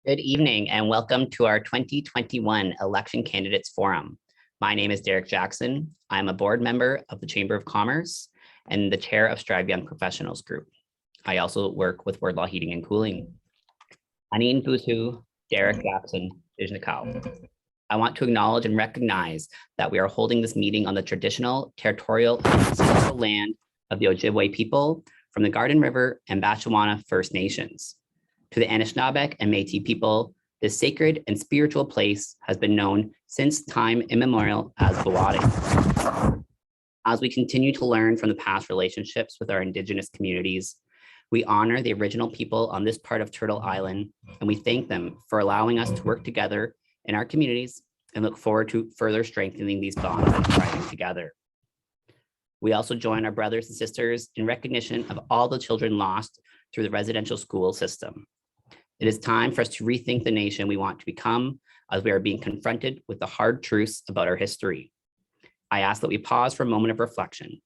Good evening and welcome to our 2021 Election Candidates Forum. My name is Derek Jackson. I'm a board member of the Chamber of Commerce and the chair of Strive Young Professionals Group. I also work with Word Law Heating and Cooling. Anin Busu, Derek Jackson, Dijnikau. I want to acknowledge and recognize that we are holding this meeting on the traditional, territorial, and ancestral land of the Ojibwe people from the Garden River and Batchewana First Nations. To the Anishinaabeg and Métis people, this sacred and spiritual place has been known since time immemorial as Bawadi. As we continue to learn from the past relationships with our Indigenous communities, we honor the original people on this part of Turtle Island, and we thank them for allowing us to work together in our communities and look forward to further strengthening these bonds and thriving together. We also join our brothers and sisters in recognition of all the children lost through the residential school system. It is time for us to rethink the nation we want to become as we are being confronted with the hard truths about our history. I ask that we pause for a moment of reflection.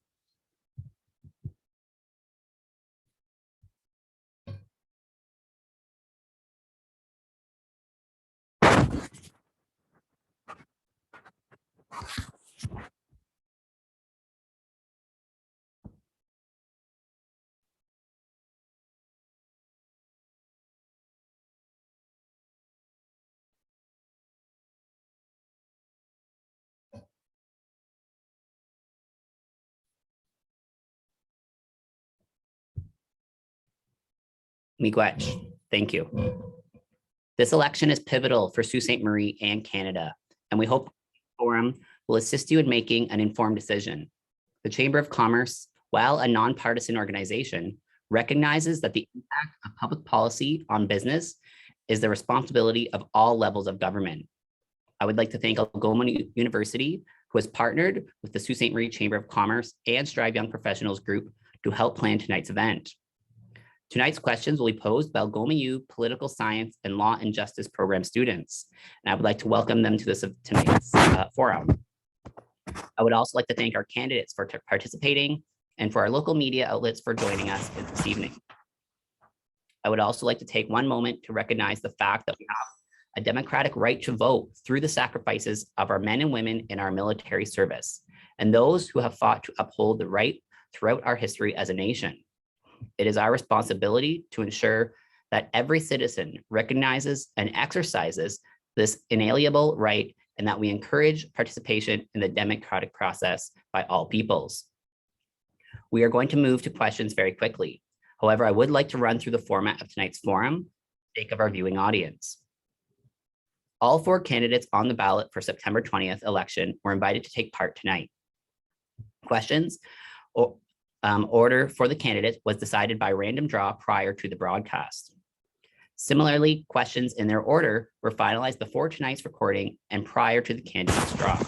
Miigwech, thank you. This election is pivotal for Sault Ste. Marie and Canada, and we hope the forum will assist you in making an informed decision. The Chamber of Commerce, while a nonpartisan organization, recognizes that the impact of public policy on business is the responsibility of all levels of government. I would like to thank Algoma University, who has partnered with the Sault Ste. Marie Chamber of Commerce and Strive Young Professionals Group to help plan tonight's event. Tonight's questions will be posed by Algoma U Political Science and Law and Justice Program students, and I would like to welcome them to tonight's forum. I would also like to thank our candidates for participating and for our local media outlets for joining us this evening. I would also like to take one moment to recognize the fact that we have a democratic right to vote through the sacrifices of our men and women in our military service and those who have fought to uphold the right throughout our history as a nation. It is our responsibility to ensure that every citizen recognizes and exercises this inalienable right and that we encourage participation in the democratic process by all peoples. We are going to move to questions very quickly. However, I would like to run through the format of tonight's forum for the sake of our viewing audience. All four candidates on the ballot for September 20th election were invited to take part tonight. Questions order for the candidates was decided by random draw prior to the broadcast. Similarly, questions in their order were finalized before tonight's recording and prior to the candidates' draw.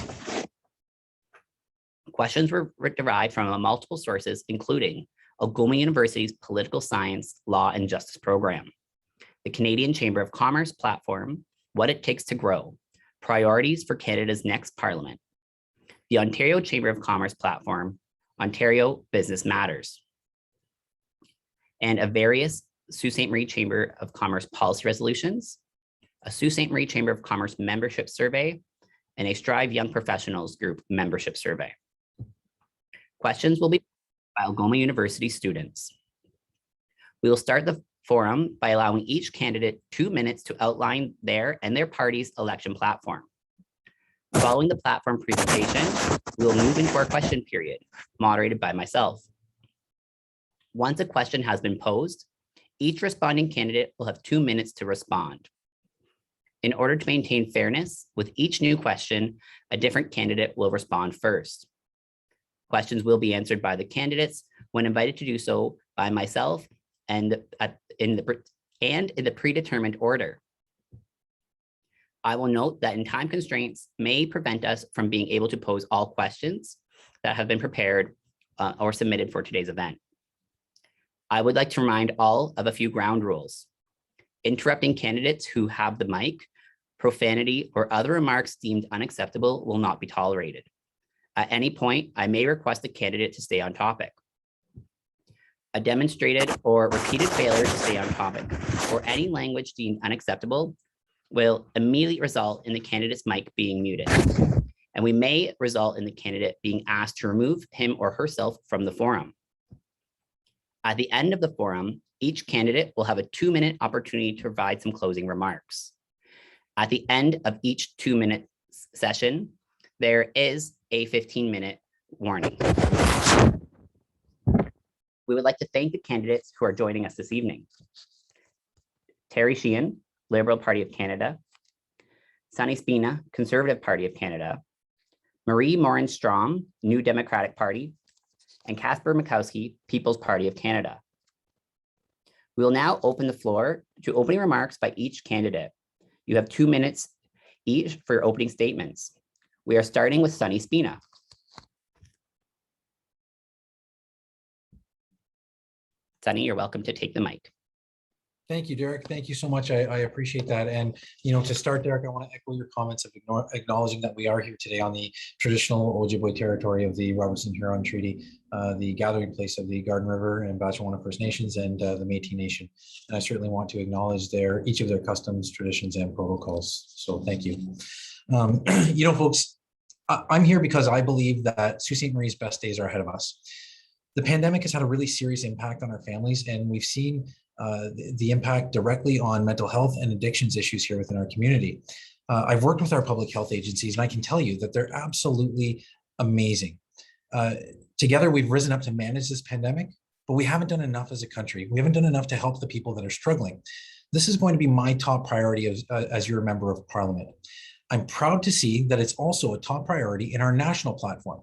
Questions were derived from multiple sources, including Algoma University's Political Science, Law and Justice Program, the Canadian Chamber of Commerce platform, What It Takes to Grow, Priorities for Canada's Next Parliament, the Ontario Chamber of Commerce platform, Ontario Business Matters, and a various Sault Ste. Marie Chamber of Commerce policy resolutions, a Sault Ste. Marie Chamber of Commerce membership survey, and a Strive Young Professionals Group membership survey. Questions will be by Algoma University students. We will start the forum by allowing each candidate 2 minutes to outline their and their party's election platform. Following the platform presentation, we will move into our question period, moderated by myself. Once a question has been posed, each responding candidate will have 2 minutes to respond. In order to maintain fairness, with each new question, a different candidate will respond first. Questions will be answered by the candidates when invited to do so by myself and in the predetermined order. I will note that in time constraints may prevent us from being able to pose all questions that have been prepared or submitted for today's event. I would like to remind all of a few ground rules. Interrupting candidates who have the mic, profanity, or other remarks deemed unacceptable will not be tolerated. At any point, I may request a candidate to stay on topic. A demonstrated or repeated failure to stay on topic or any language deemed unacceptable will immediately result in the candidate's mic being muted. And we may result in the candidate being asked to remove him or herself from the forum. At the end of the forum, each candidate will have a 2-minute opportunity to provide some closing remarks. At the end of each 2-minute session, there is a 15-minute warning. We would like to thank the candidates who are joining us this evening. Terry Sheehan, Liberal Party of Canada. Sault Ste, Conservative Party of Canada. Marie Morenstrom, New Democratic Party. And Casper Mikowski, People's Party of Canada. We will now open the floor to opening remarks by each candidate. You have 2 minutes each for your opening statements. We are starting with Sault Ste. Sunny, you're welcome to take the mic. Thank you, Derek. Thank you so much. I appreciate that. And, you know, to start, Derek, I want to echo your comments of acknowledging that we are here today on the traditional Ojibwe territory of the Robertson-Huron Treaty, the gathering place of the Garden River and Batchewana First Nations and the Métis Nation. And I certainly want to acknowledge each of their customs, traditions, and protocols. So thank you. You know, folks, I'm here because I believe that Sault Ste. Marie's best days are ahead of us. The pandemic has had a really serious impact on our families, and we've seen the impact directly on mental health and addictions issues here within our community. I've worked with our public health agencies, and I can tell you that they're absolutely amazing. Together, we've risen up to manage this pandemic, but we haven't done enough as a country. We haven't done enough to help the people that are struggling. This is going to be my top priority as your member of parliament. I'm proud to see that it's also a top priority in our national platform.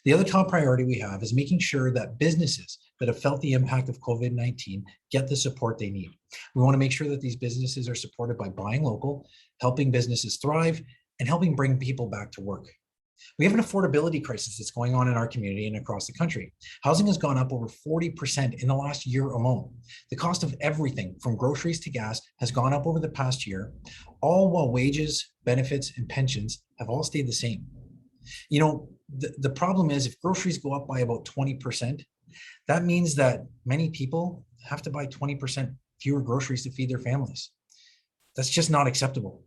The other top priority we have is making sure that businesses that have felt the impact of COVID-19 get the support they need. We want to make sure that these businesses are supported by buying local, helping businesses thrive, and helping bring people back to work. We have an affordability crisis that's going on in our community and across the country. Housing has gone up over 40% in the last year alone. The cost of everything from groceries to gas has gone up over the past year, all while wages, benefits, and pensions have all stayed the same. You know, the problem is if groceries go up by about 20%, that means that many people have to buy 20% fewer groceries to feed their families. That's just not acceptable.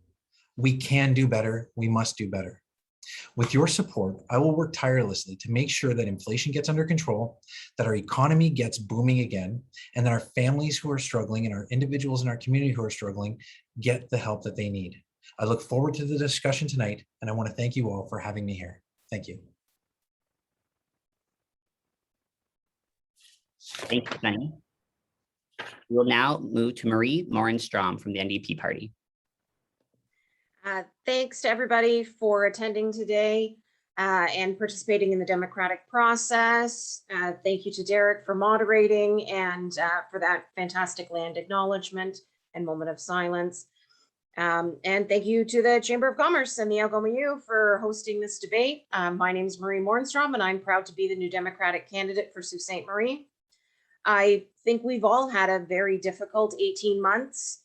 We can do better. We must do better. With your support, I will work tirelessly to make sure that inflation gets under control, that our economy gets booming again, and that our families who are struggling and our individuals in our community who are struggling get the help that they need. I look forward to the discussion tonight, and I want to thank you all for having me here. Thank you. Thank you, Sunny. We will now move to Marie Morenstrom from the NDP party. Thanks to everybody for attending today and participating in the democratic process. Thank you to Derek for moderating and for that fantastic land acknowledgement and moment of silence. And thank you to the Chamber of Commerce and the Algoma U for hosting this debate. My name is Marie Morenstrom, and I'm proud to be the new Democratic candidate for Sault Ste. Marie. I think we've all had a very difficult 18 months,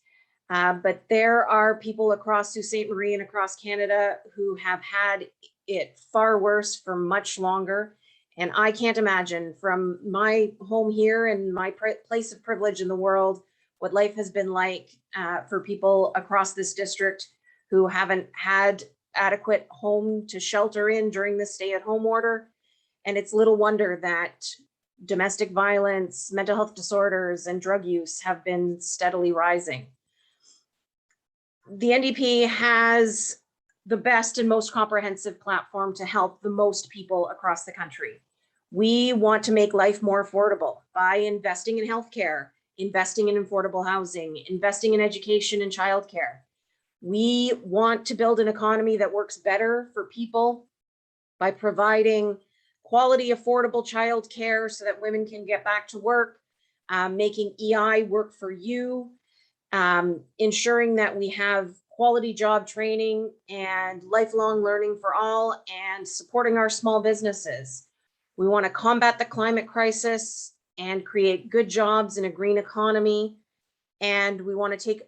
but there are people across Sault Ste. Marie and across Canada who have had it far worse for much longer. And I can't imagine from my home here and my place of privilege in the world what life has been like for people across this district who haven't had adequate home to shelter in during the stay-at-home order. And it's little wonder that domestic violence, mental health disorders, and drug use have been steadily rising. The NDP has the best and most comprehensive platform to help the most people across the country. We want to make life more affordable by investing in healthcare, investing in affordable housing, investing in education and childcare. We want to build an economy that works better for people by providing quality, affordable childcare so that women can get back to work, making EI work for you, ensuring that we have quality job training and lifelong learning for all, and supporting our small businesses. We want to combat the climate crisis and create good jobs in a green economy. And we want to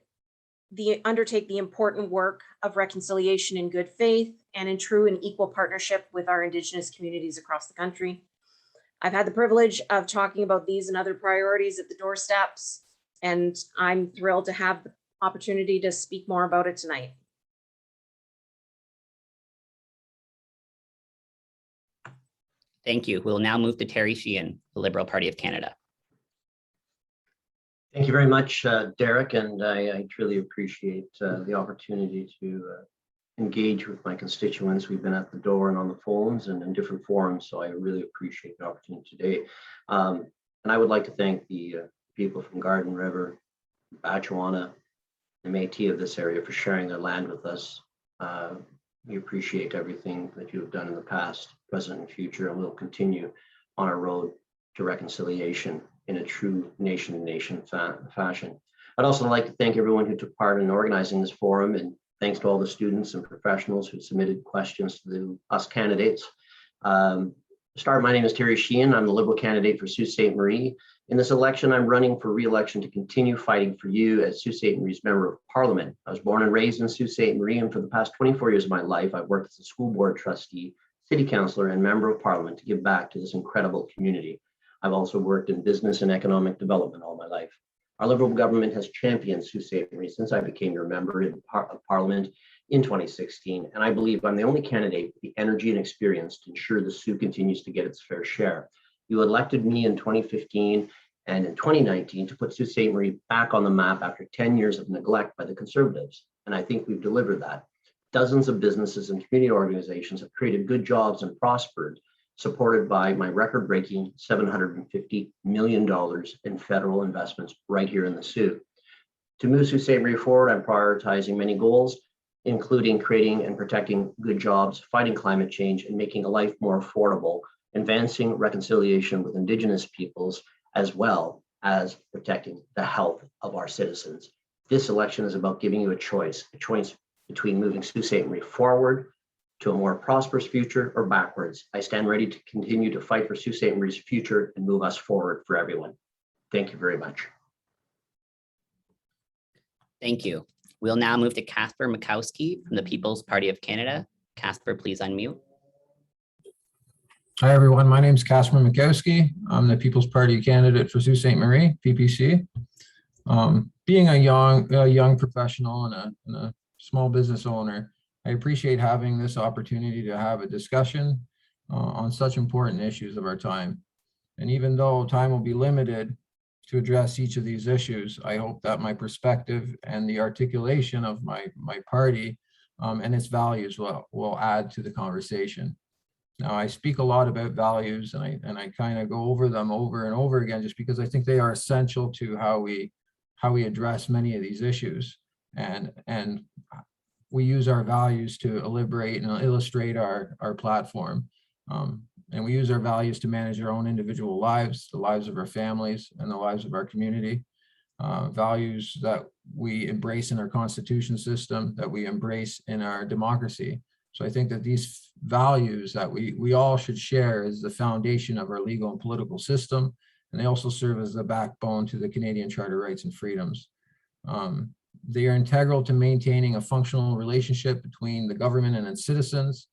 undertake the important work of reconciliation in good faith and in true and equal partnership with our Indigenous communities across the country. I've had the privilege of talking about these and other priorities at the doorsteps, and I'm thrilled to have the opportunity to speak more about it tonight. Thank you. We'll now move to Terry Sheehan, the Liberal Party of Canada. Thank you very much, Derek, and I truly appreciate the opportunity to engage with my constituents. We've been at the door and on the phones and in different forums, so I really appreciate the opportunity today. And I would like to thank the people from Garden River, Batchewana, the Métis of this area for sharing their land with us. We appreciate everything that you have done in the past, present, and future, and we'll continue on our road to reconciliation in a true nation-to-nation fashion. I'd also like to thank everyone who took part in organizing this forum, and thanks to all the students and professionals who submitted questions to us candidates. My name is Terry Sheehan. I'm the Liberal candidate for Sault Ste. Marie. In this election, I'm running for re-election to continue fighting for you as Sault Ste. Marie's Member of Parliament. I was born and raised in Sault Ste. Marie, and for the past 24 years of my life, I've worked as a school board trustee, city councillor, and member of Parliament to give back to this incredible community. I've also worked in business and economic development all my life. Our Liberal government has championed Sault Ste. Marie since I became your member of Parliament in 2016, and I believe I'm the only candidate with the energy and experience to ensure the Soo continues to get its fair share. You elected me in 2015 and in 2019 to put Sault Ste. Marie back on the map after 10 years of neglect by the Conservatives, and I think we've delivered that. Dozens of businesses and community organizations have created good jobs and prospered, supported by my record-breaking $750 million in federal investments right here in the Soo. To move Sault Ste. Marie forward, I'm prioritizing many goals, including creating and protecting good jobs, fighting climate change, and making a life more affordable, advancing reconciliation with Indigenous peoples, as well as protecting the health of our citizens. This election is about giving you a choice between moving Sault Ste. Marie forward to a more prosperous future or backwards. I stand ready to continue to fight for Sault Ste. Marie's future and move us forward for everyone. Thank you very much. Thank you. We'll now move to Casper Mikowski from the People's Party of Canada. Casper, please unmute. Hi, everyone. My name is Casper Mikowski. I'm the People's Party candidate for Sault Ste. Marie, PPC. Being a young professional and a small business owner, I appreciate having this opportunity to have a discussion on such important issues of our time. And even though time will be limited to address each of these issues, I hope that my perspective and the articulation of my party and its values will add to the conversation. Now, I speak a lot about values, and I kind of go over them over and over again, just because I think they are essential to how we address many of these issues. And we use our values to liberate and illustrate our platform. And we use our values to manage our own individual lives, the lives of our families, and the lives of our community. Values that we embrace in our constitution system, that we embrace in our democracy. So I think that these values that we all should share is the foundation of our legal and political system, and they also serve as the backbone to the Canadian Charter of Rights and Freedoms. They are integral to maintaining a functional relationship between the government and its citizens,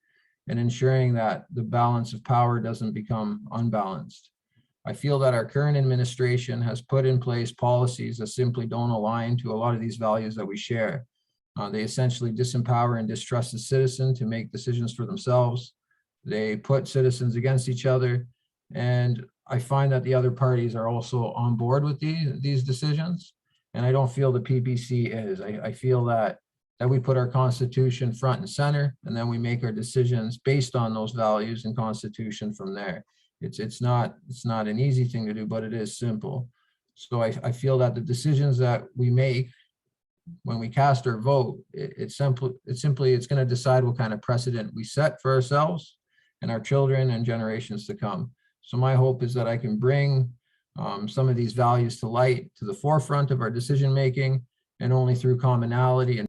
and ensuring that the balance of power doesn't become unbalanced. I feel that our current administration has put in place policies that simply don't align to a lot of these values that we share. They essentially disempower and distrust the citizen to make decisions for themselves. They put citizens against each other. And I find that the other parties are also on board with these decisions. And I don't feel the PPC is. I feel that we put our constitution front and center, and then we make our decisions based on those values and constitution from there. It's not an easy thing to do, but it is simple. So I feel that the decisions that we make when we cast our vote, it's going to decide what kind of precedent we set for ourselves and our children and generations to come. So my hope is that I can bring some of these values to light, to the forefront of our decision making, and only through commonality.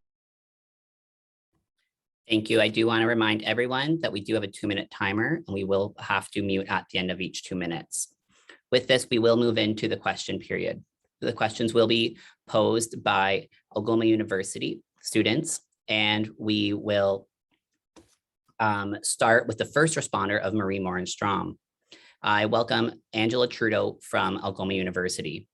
Thank you. I do want to remind everyone that we do have a 2-minute timer, and we will have to mute at the end of each 2 minutes. With this, we will move into the question period. The questions will be posed by Algoma University students, and we will start with the first responder of Morenstrom. I welcome Angela Trudeau from Algoma University.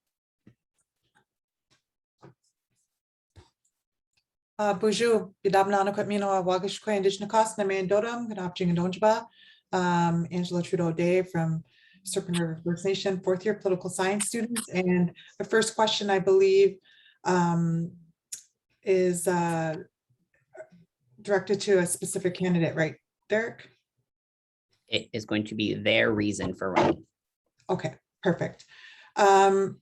Bonjour, bidabna kwatmino wagishkwa indigenous cost na mandotum, gadopjing and donjaba. Angela Trudeau Day from Serpent River First Nation, fourth year political science students. And the first question, I believe, is directed to a specific candidate, right, Derek? It is going to be their reason for running. Okay, perfect. The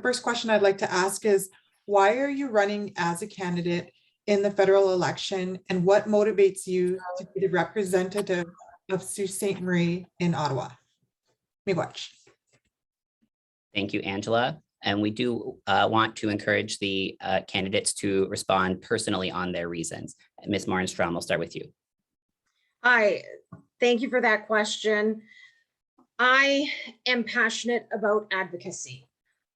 first question I'd like to ask is, why are you running as a candidate in the federal election, and what motivates you to be the representative of Sault Ste. Marie in Ottawa? Miigwech. Thank you, Angela. And we do want to encourage the candidates to respond personally on their reasons. Ms. Morenstrom, we'll start with you. Hi, thank you for that question. I am passionate about advocacy.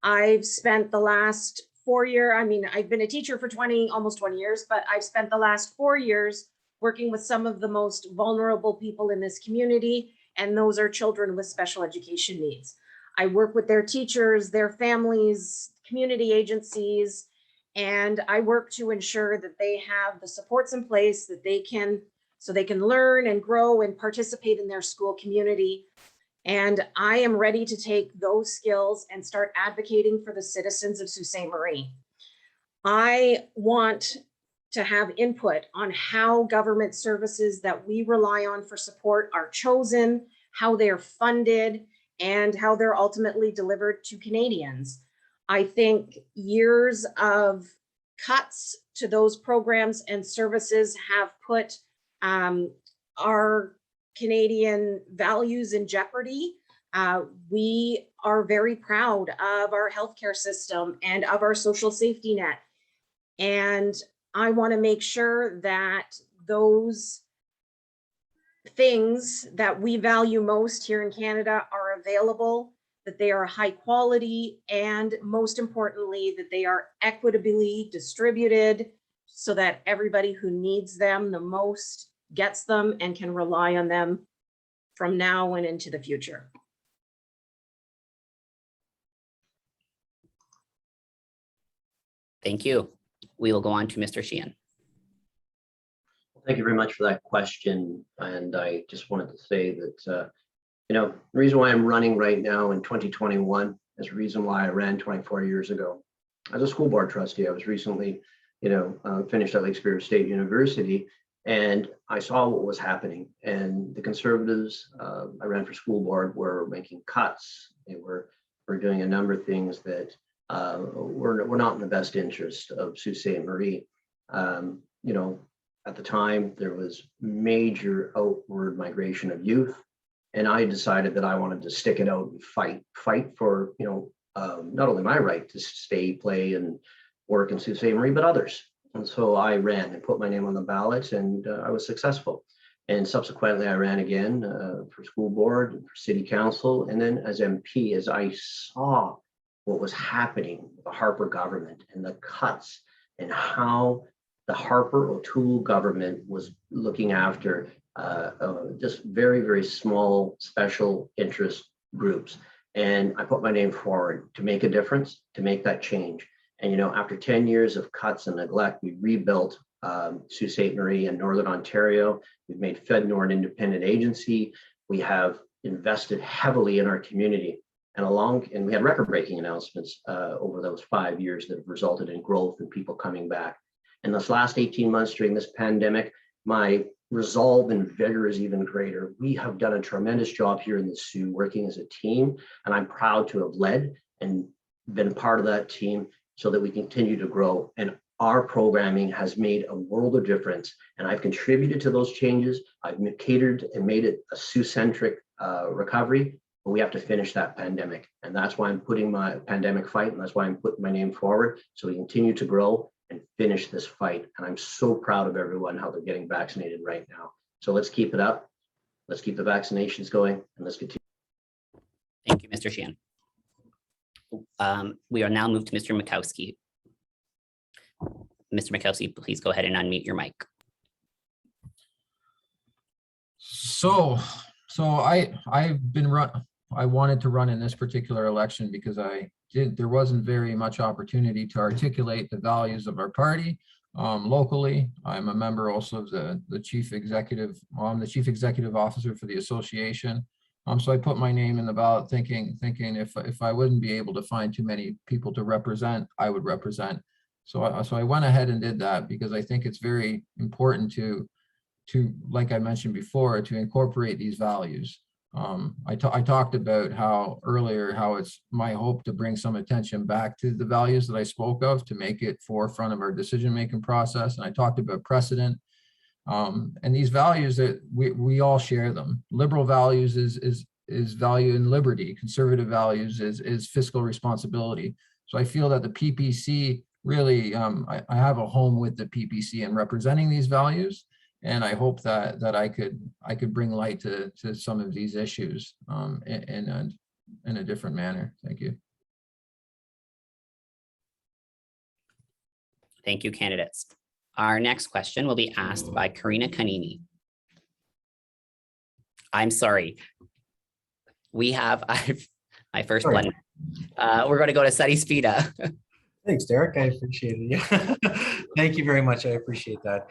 I've spent the last 4 years, I've been a teacher for almost 20 years, but I've spent the last 4 years working with some of the most vulnerable people in this community, and those are children with special education needs. I work with their teachers, their families, community agencies, and I work to ensure that they have the supports in place that they can learn and grow and participate in their school community. And I am ready to take those skills and start advocating for the citizens of Sault Ste. Marie. I want to have input on how government services that we rely on for support are chosen, how they're funded, and how they're ultimately delivered to Canadians. I think years of cuts to those programs and services have put our Canadian values in jeopardy. We are very proud of our healthcare system and of our social safety net. And I want to make sure that those things that we value most here in Canada are available, that they are high quality, and most importantly, that they are equitably distributed so that everybody who needs them the most gets them and can rely on them from now and into the future. Thank you. We will go on to Mr. Sheehan. Thank you very much for that question. And I just wanted to say that, the reason why I'm running right now in 2021 is the reason why I ran 24 years ago. As a school board trustee, I was recently, finished at Lake Superior State University, and I saw what was happening. And the Conservatives, I ran for school board, were making cuts. They were doing a number of things that were not in the best interest of Sault Ste. Marie. At the time, there was major outward migration of youth, and I decided that I wanted to stick it out and fight for, not only my right to stay, play, and work in Sault Ste. Marie, but others. And so I ran and put my name on the ballot, and I was successful. And subsequently, I ran again for school board, for city council, and then as MP, as I saw what was happening with the Harper government and the cuts and how the Harper O'Toole government was looking after just very, very small special interest groups. And I put my name forward to make a difference, to make that change. And, after 10 years of cuts and neglect, we rebuilt Sault Ste. Marie in Northern Ontario. We've made FedNor an independent agency. We have invested heavily in our community. And we had record-breaking announcements over those 5 years that have resulted in growth and people coming back. In this last 18 months during this pandemic, my resolve and vigor is even greater. We have done a tremendous job here in the Soo, working as a team, and I'm proud to have led and been part of that team so that we continue to grow. And our programming has made a world of difference, and I've contributed to those changes. I've catered and made it a Sioux-centric recovery, but we have to finish that pandemic. And that's why I'm putting my pandemic fight, and that's why I'm putting my name forward, so we continue to grow and finish this fight. And I'm so proud of everyone, how they're getting vaccinated right now. So let's keep it up. Let's keep the vaccinations going, and let's continue. Thank you, Mr. Sheehan. We are now moved to Mr. Mikowski. Mr. Mikowski, please go ahead and unmute your mic. So I wanted to run in this particular election because there wasn't very much opportunity to articulate the values of our party locally. I'm a member also of the chief executive officer for the association. So I put my name in the ballot thinking if I wouldn't be able to find too many people to represent, I would represent. So I went ahead and did that because I think it's very important to, like I mentioned before, to incorporate these values. I talked about how it's my hope to bring some attention back to the values that I spoke of to make it forefront of our decision-making process. And I talked about precedent. And these values that we all share them. Liberal values is value in liberty. Conservative values is fiscal responsibility. So I feel that the PPC really, I have a home with the PPC in representing these values. And I hope that I could bring light to some of these issues in a different manner. Thank you. Thank you, candidates. Our next question will be asked by Karina Kanini. I'm sorry. We have my first Sorry. one. We're going to go to Sadi Spida. Thanks, Derek. I appreciate it. Yeah. Thank you very much. I appreciate that.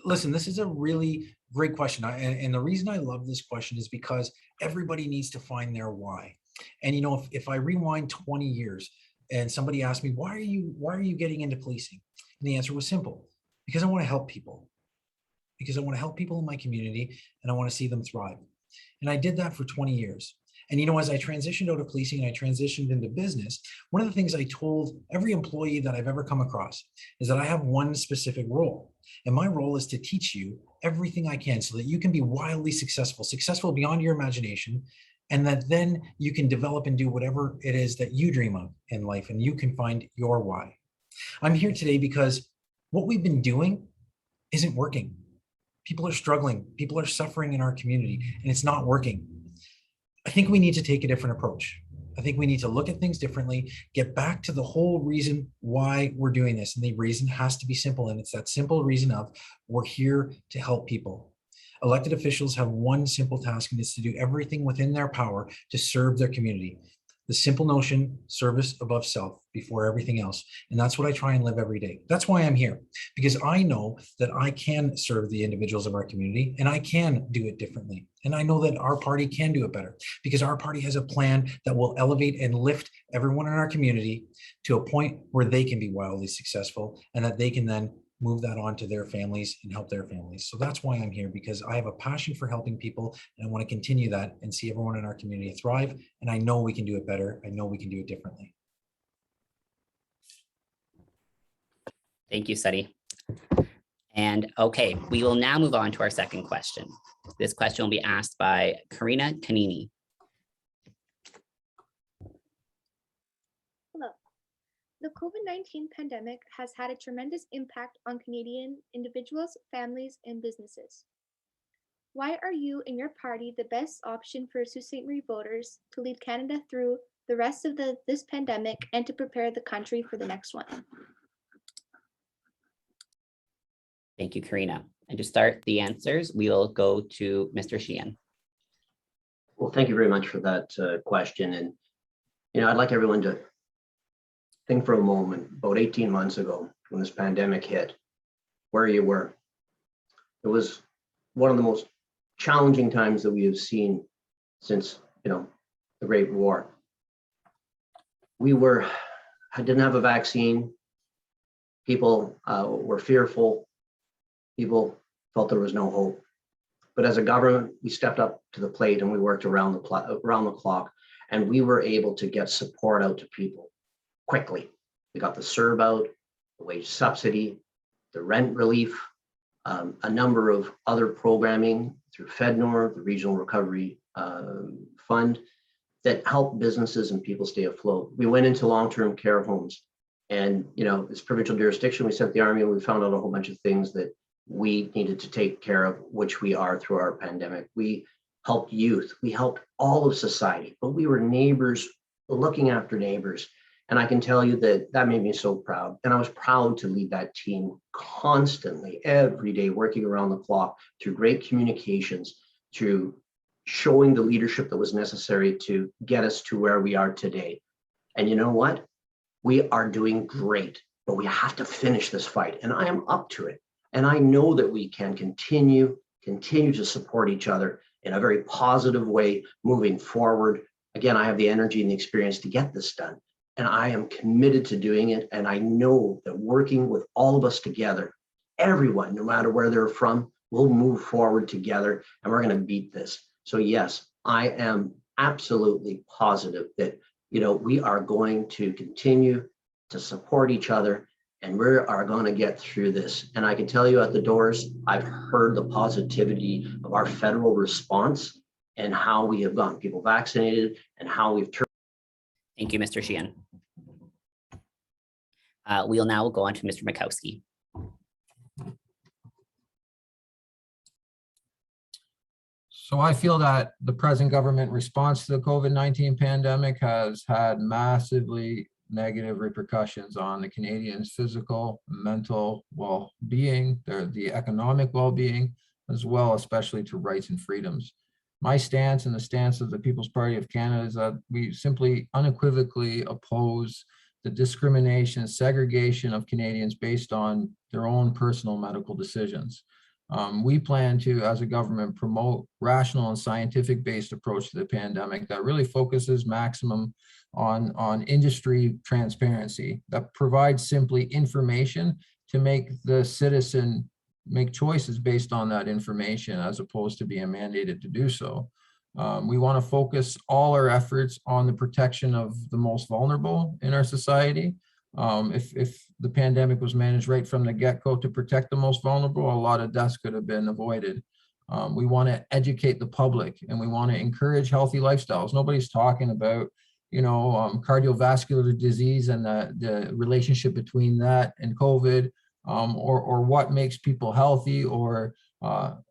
Listen, this is a really great question. And the reason I love this question is because everybody needs to find their why. And, you know, if I rewind 20 years and somebody asked me, why are you getting into policing? And the answer was simple, because I want to help people. Because I want to help people in my community and I want to see them thrive. And I did that for 20 years. And, you know, as I transitioned out of policing and I transitioned into business, one of the things I told every employee that I've ever come across is that I have one specific role. And my role is to teach you everything I can so that you can be wildly successful beyond your imagination, and that then you can develop and do whatever it is that you dream of in life and you can find your why. I'm here today because what we've been doing isn't working. People are struggling. People are suffering in our community, and it's not working. I think we need to take a different approach. I think we need to look at things differently, get back to the whole reason why we're doing this. And the reason has to be simple. And it's that simple reason of we're here to help people. Elected officials have one simple task, and it's to do everything within their power to serve their community. The simple notion, service above self before everything else. And that's what I try and live every day. That's why I'm here, because I know that I can serve the individuals of our community and I can do it differently. And I know that our party can do it better because our party has a plan that will elevate and lift everyone in our community to a point where they can be wildly successful and that they can then move that on to their families and help their families. So that's why I'm here, because I have a passion for helping people and I want to continue that and see everyone in our community thrive. And I know we can do it better. I know we can do it differently. Thank you, Sadi. And okay, we will now move on to our second question. This question will be asked by Karina Kanini. The COVID-19 pandemic has had a tremendous impact on Canadian individuals, families, and businesses. Why are you and your party the best option for Sault Ste. Marie voters to lead Canada through the rest of this pandemic and to prepare the country for the next one? Thank you, Karina. And to start the answers, we will go to Mr. Sheehan. Well, thank you very much for that question. And, you know, I'd like everyone to think for a moment, about 18 months ago, when this pandemic hit, where you were. It was one of the most challenging times that we have seen since, you know, the Great War. We didn't have a vaccine. People were fearful. People felt there was no hope. But as a government, we stepped up to the plate and we worked around the clock, and we were able to get support out to people quickly. We got the CERB out, the wage subsidy, the rent relief, a number of other programming through FedNor, the Regional Recovery Fund, that helped businesses and people stay afloat. We went into long-term care homes, and, you know, it's provincial jurisdiction. We sent the Army, and we found out a whole bunch of things that we needed to take care of, which we are through our pandemic. We helped youth, we helped all of society, but we were neighbors looking after neighbors. And I can tell you that made me so proud. And I was proud to lead that team constantly, every day, working around the clock through great communications, through showing the leadership that was necessary to get us to where we are today. And you know what? We are doing great, but we have to finish this fight. And I am up to it. And I know that we can continue to support each other in a very positive way moving forward. Again, I have the energy and the experience to get this done. And I am committed to doing it. And I know that working with all of us together, everyone, no matter where they're from, will move forward together and we're going to beat this. So yes, I am absolutely positive that, we are going to continue to support each other and we are going to get through this. And I can tell you at the doors, I've heard the positivity of our federal response and how we have gotten people vaccinated and how we've turned. Thank you, Mr. Sheehan. We'll now go on to Mr. Mikowski. So I feel that the present government response to the COVID-19 pandemic has had massively negative repercussions on the Canadians' physical, mental well-being, the economic well-being, as well, especially to rights and freedoms. My stance and the stance of the People's Party of Canada is that we simply unequivocally oppose the discrimination, segregation of Canadians based on their own personal medical decisions. We plan to, as a government, promote rational and scientific-based approach to the pandemic that really focuses maximum on industry transparency, that provides simply information to make the citizen make choices based on that information as opposed to being mandated to do so. We want to focus all our efforts on the protection of the most vulnerable in our society. If the pandemic was managed right from the get-go to protect the most vulnerable, a lot of deaths could have been avoided. We want to educate the public and we want to encourage healthy lifestyles. Nobody's talking about, cardiovascular disease and the relationship between that and COVID, or what makes people healthy or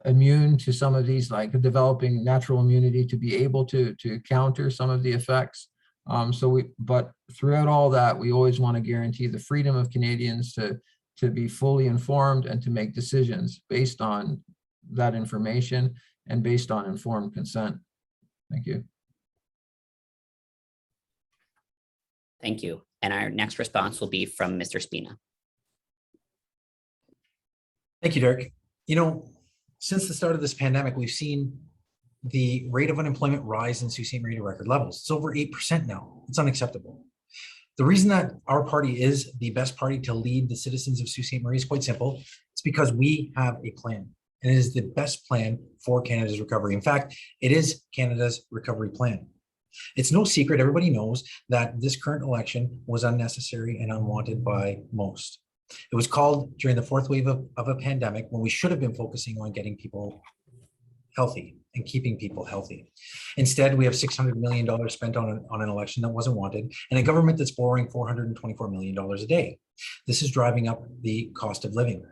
immune to some of these, like developing natural immunity to be able to counter some of the effects. But throughout all that, we always want to guarantee the freedom of Canadians to be fully informed and to make decisions based on that information and based on informed consent. Thank you. Thank you. And our next response will be from Mr. Spina. Thank you, Derek. Since the start of this pandemic, we've seen the rate of unemployment rise in Sault Ste. Marie to record levels. It's over 8% now. It's unacceptable. The reason that our party is the best party to lead the citizens of Sault Ste. Marie is quite simple. It's because we have a plan, and it is the best plan for Canada's recovery. In fact, it is Canada's recovery plan. It's no secret, everybody knows that this current election was unnecessary and unwanted by most. It was called during the fourth wave of a pandemic when we should have been focusing on getting people healthy and keeping people healthy. Instead, we have $600 million spent on an election that wasn't wanted and a government that's borrowing $424 million a day. This is driving up the cost of living.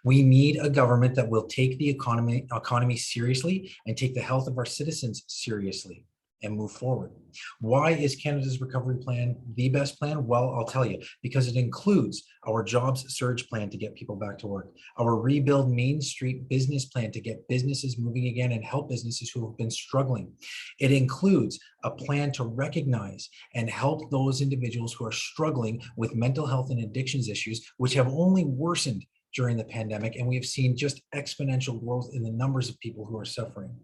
We need a government that will take the economy seriously and take the health of our citizens seriously and move forward. Why is Canada's recovery plan the best plan? Well, I'll tell you, because it includes our jobs surge plan to get people back to work, our rebuild Main Street business plan to get businesses moving again and help businesses who have been struggling. It includes a plan to recognize and help those individuals who are struggling with mental health and addictions issues, which have only worsened during the pandemic, and we have seen just exponential growth in the numbers of people who are suffering.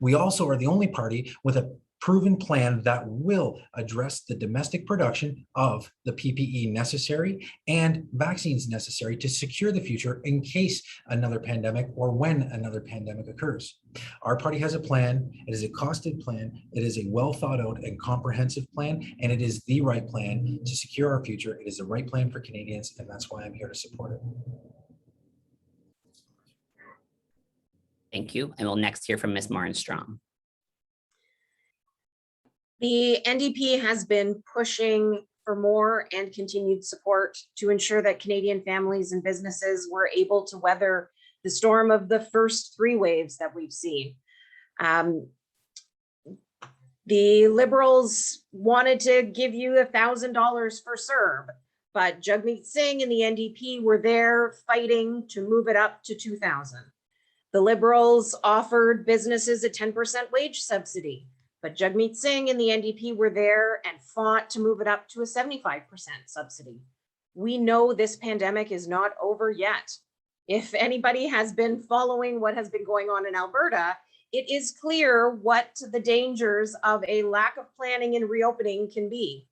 We also are the only party with a proven plan that will address the domestic production of the PPE necessary and vaccines necessary to secure the future in case another pandemic or when another pandemic occurs. Our party has a plan. It is a costed plan. It is a well thought out and comprehensive plan, and it is the right plan to secure our future. It is the right plan for Canadians, and that's why I'm here to support it. Thank you. And we'll next hear from Ms. Morenstrom. The NDP has been pushing for more and continued support to ensure that Canadian families and businesses were able to weather the storm of the first three waves that we've seen. The Liberals wanted to give you $1,000 for CERB, but Jagmeet Singh and the NDP were there fighting to move it up to $2,000. The Liberals offered businesses a 10% wage subsidy, but Jagmeet Singh and the NDP were there and fought to move it up to a 75% subsidy. We know this pandemic is not over yet. If anybody has been following what has been going on in Alberta, it is clear what the dangers of a lack of planning and reopening can be.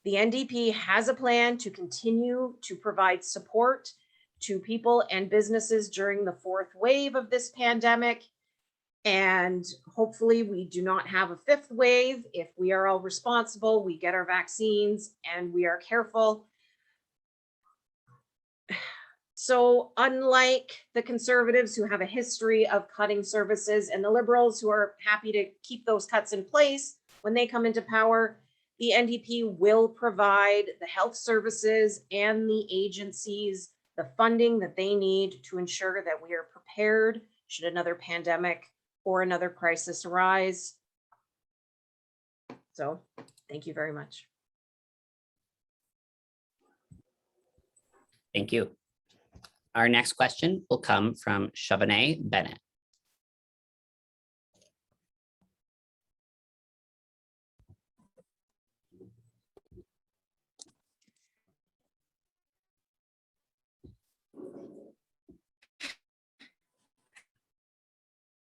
The NDP has a plan to continue to provide support to people and businesses during the fourth wave of this pandemic. And hopefully we do not have a fifth wave. If we are all responsible, we get our vaccines and we are careful. So unlike the Conservatives who have a history of cutting services and the Liberals who are happy to keep those cuts in place when they come into power, the NDP will provide the health services and the agencies the funding that they need to ensure that we are prepared should another pandemic or another crisis arise. So thank you very much. Thank you. Our next question will come from Sheehan Bennett.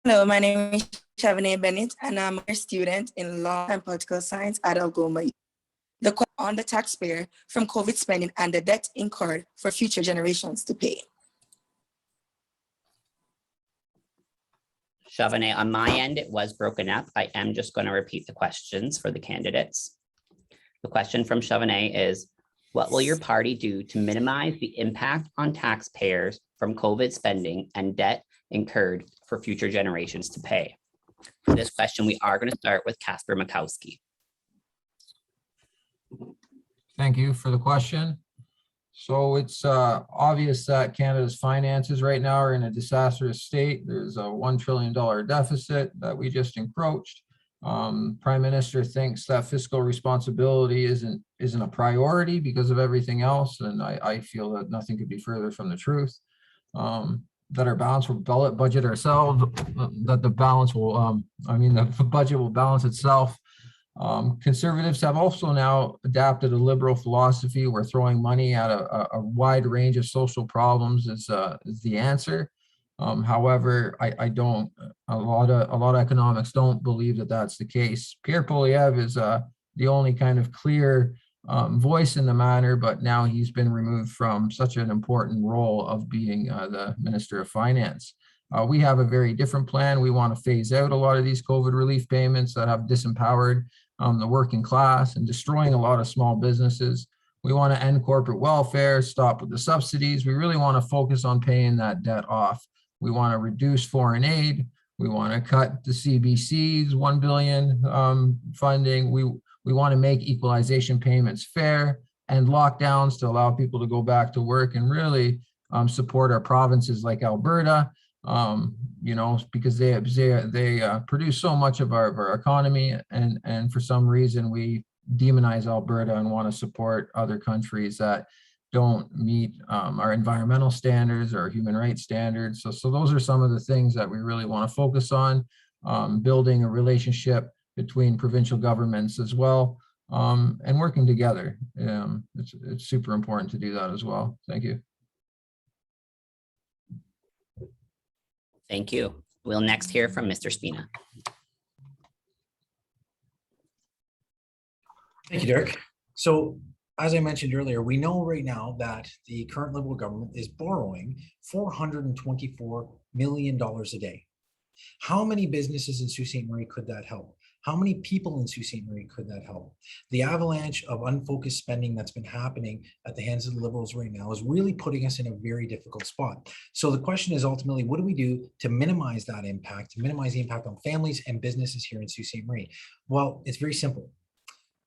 Hello, my name is Sheehan Bennett, and I'm a student in law and political science at Algoma. The question on the taxpayer from COVID spending and the debt incurred for future generations to pay. Sheehan, on my end, it was broken up. I am just going to repeat the questions for the candidates. The question from Sheehan is, what will your party do to minimize the impact on taxpayers from COVID spending and debt incurred for future generations to pay? For this question, we are going to start with Casper Mikowski. Thank you for the question. So it's obvious that Canada's finances right now are in a disastrous state. There's a $1 trillion deficit that we just encroached. Prime Minister thinks that fiscal responsibility isn't a priority because of everything else, and I feel that nothing could be further from the truth. That our balance will budget ourselves, that the balance will, the budget will balance itself. Conservatives have also now adapted a liberal philosophy where throwing money at a wide range of social problems is the answer. However, a lot of economics don't believe that that's the case. Pierre Poilievre is the only kind of clear voice in the matter, but now he's been removed from such an important role of being the Minister of Finance. We have a very different plan. We want to phase out a lot of these COVID relief payments that have disempowered the working class and destroying a lot of small businesses. We want to end corporate welfare, stop with the subsidies. We really want to focus on paying that debt off. We want to reduce foreign aid. We want to cut the CBC's $1 billion funding. We want to make equalization payments fair and lockdowns to allow people to go back to work and really support our provinces like Alberta, because they produce so much of our economy, and for some reason we demonize Alberta and want to support other countries that don't meet our environmental standards or human rights standards. So those are some of the things that we really want to focus on, building a relationship between provincial governments as well, and working together. It's super important to do that as well. Thank you. Thank you. We'll next hear from Mr. Spina. Thank you, Derek. So as I mentioned earlier, we know right now that the current Liberal government is borrowing $424 million a day. How many businesses in Sault Ste. Marie could that help? How many people in Sault Ste. Marie could that help? The avalanche of unfocused spending that's been happening at the hands of the Liberals right now is really putting us in a very difficult spot. So the question is ultimately, what do we do to minimize that impact, to minimize the impact on families and businesses here in Sault Ste. Marie? Well, it's very simple.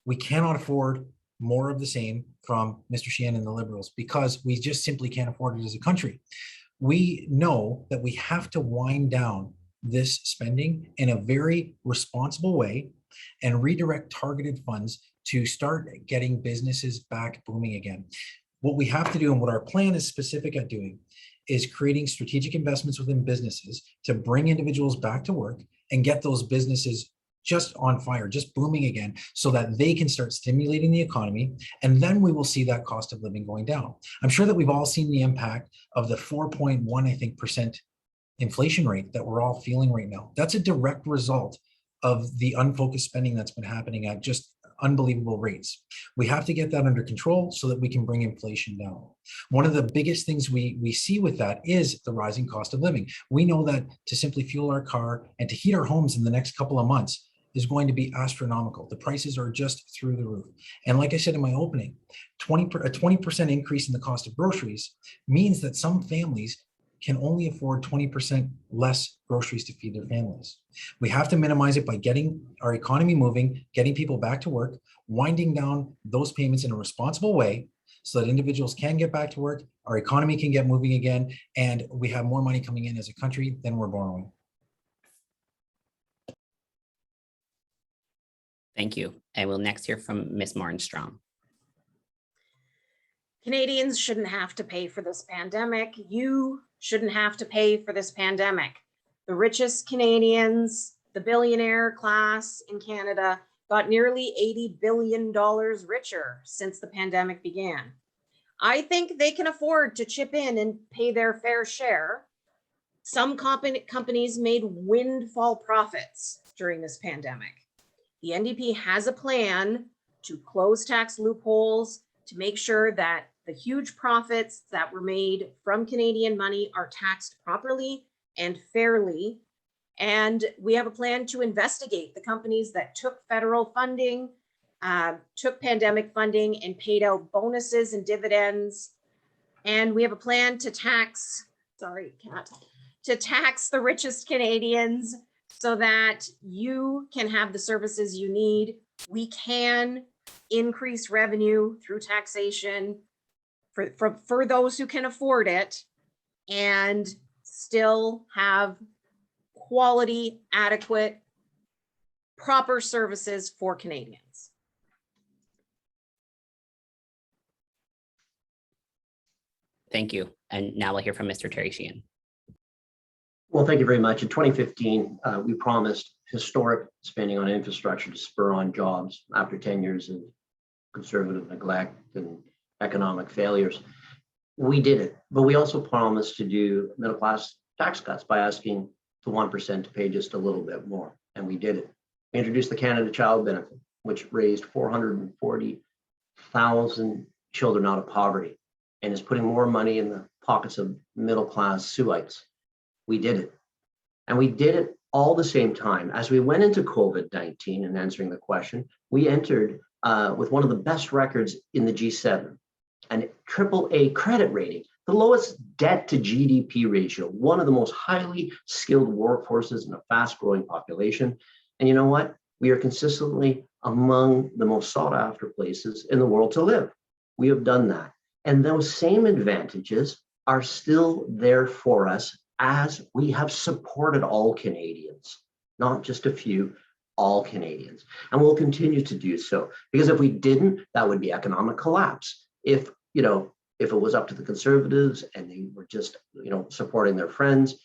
We cannot afford more of the same from Mr. Sheehan and the Liberals because we just simply can't afford it as a country. We know that we have to wind down this spending in a very responsible way and redirect targeted funds to start getting businesses back booming again. What we have to do and what our plan is specific at doing is creating strategic investments within businesses to bring individuals back to work and get those businesses just on fire, just booming again, so that they can start stimulating the economy. And then we will see that cost of living going down. I'm sure that we've all seen the impact of the 4.1, I think, percent inflation rate that we're all feeling right now. That's a direct result of the unfocused spending that's been happening at just unbelievable rates. We have to get that under control so that we can bring inflation down. One of the biggest things we see with that is the rising cost of living. We know that to simply fuel our car and to heat our homes in the next couple of months is going to be astronomical. The prices are just through the roof. And like I said in my opening, a 20% increase in the cost of groceries means that some families can only afford 20% less groceries to feed their families. We have to minimize it by getting our economy moving, getting people back to work, winding down those payments in a responsible way so that individuals can get back to work, our economy can get moving again, and we have more money coming in as a country than we're borrowing. Thank you. And we'll next hear from Ms. Morenstrom. Canadians shouldn't have to pay for this pandemic. You shouldn't have to pay for this pandemic. The richest Canadians, the billionaire class in Canada, got nearly $80 billion richer since the pandemic began. I think they can afford to chip in and pay their fair share. Some companies made windfall profits during this pandemic. The NDP has a plan to close tax loopholes, to make sure that the huge profits that were made from Canadian money are taxed properly and fairly. And we have a plan to investigate the companies that took federal funding, took pandemic funding and paid out bonuses and dividends. And we have a plan to tax the richest Canadians so that you can have the services you need. We can increase revenue through taxation for those who can afford it and still have quality, adequate, proper services for Canadians. Thank you. And now we'll hear from Mr. Terry Sheehan. Well, thank you very much. In 2015, we promised historic spending on infrastructure to spur on jobs after 10 years of conservative neglect and economic failures. We did it, but we also promised to do middle class tax cuts by asking the 1% to pay just a little bit more, and we did it. We introduced the Canada Child Benefit, which raised 440,000 children out of poverty and is putting more money in the pockets of middle class Suites. We did it. And we did it all the same time. As we went into COVID-19 and answering the question, we entered with one of the best records in the G7, an AAA credit rating, the lowest debt to GDP ratio, one of the most highly skilled workforces in a fast growing population. And you know what? We are consistently among the most sought after places in the world to live. We have done that. And those same advantages are still there for us as we have supported all Canadians, not just a few, all Canadians. And we'll continue to do so, because if we didn't, that would be economic collapse. If it was up to the Conservatives and they were just, supporting their friends,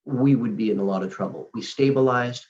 we would be in a lot of trouble. We stabilized,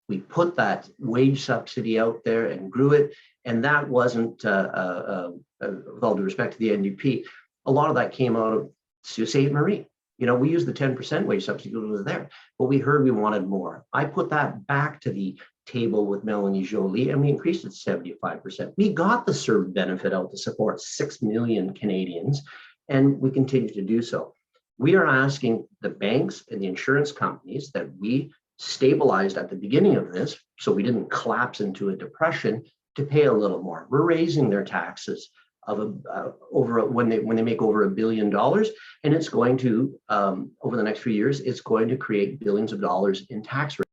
we put that wage subsidy out there and grew it. And that wasn't, with all due respect to the NDP, a lot of that came out of Sault Ste. Marie. We used the 10% wage subsidy because it was there, but we heard we wanted more. I put that back to the table with Melanie Joly and we increased it to 75%. We got the CERB benefit out to support 6 million Canadians, and we continue to do so. We are asking the banks and the insurance companies that we stabilized at the beginning of this, so we didn't collapse into a depression, to pay a little more. We're raising their taxes of when they make over $1 billion, and it's going to over the next few years, it's going to create billions of dollars in tax rates.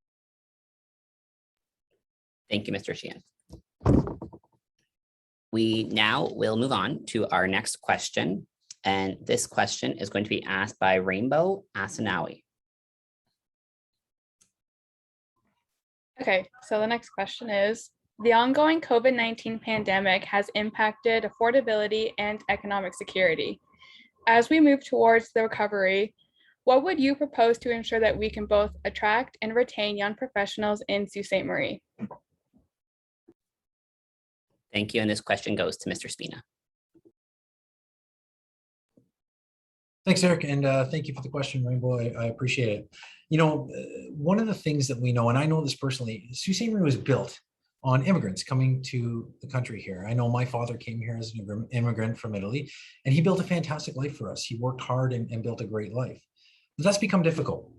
Thank you, Mr. Sheehan. We now will move on to our next question, and this question is going to be asked by Rainbow Asanawi. Okay, so the next question is, the ongoing COVID-19 pandemic has impacted affordability and economic security. As we move towards the recovery, What would you propose to ensure that we can both attract and retain young professionals in Sault Ste. Marie? Thank you. And this question goes to Mr. Spina. Thanks, Eric, and thank you for the question, Rainbow. I appreciate it. You know, one of the things that we know, and I know this personally, Sault Ste. Marie was built on immigrants coming to the country here. I know my father came here as an immigrant from Italy, and he built a fantastic life for us. He worked hard and built a great life. But that's become difficult.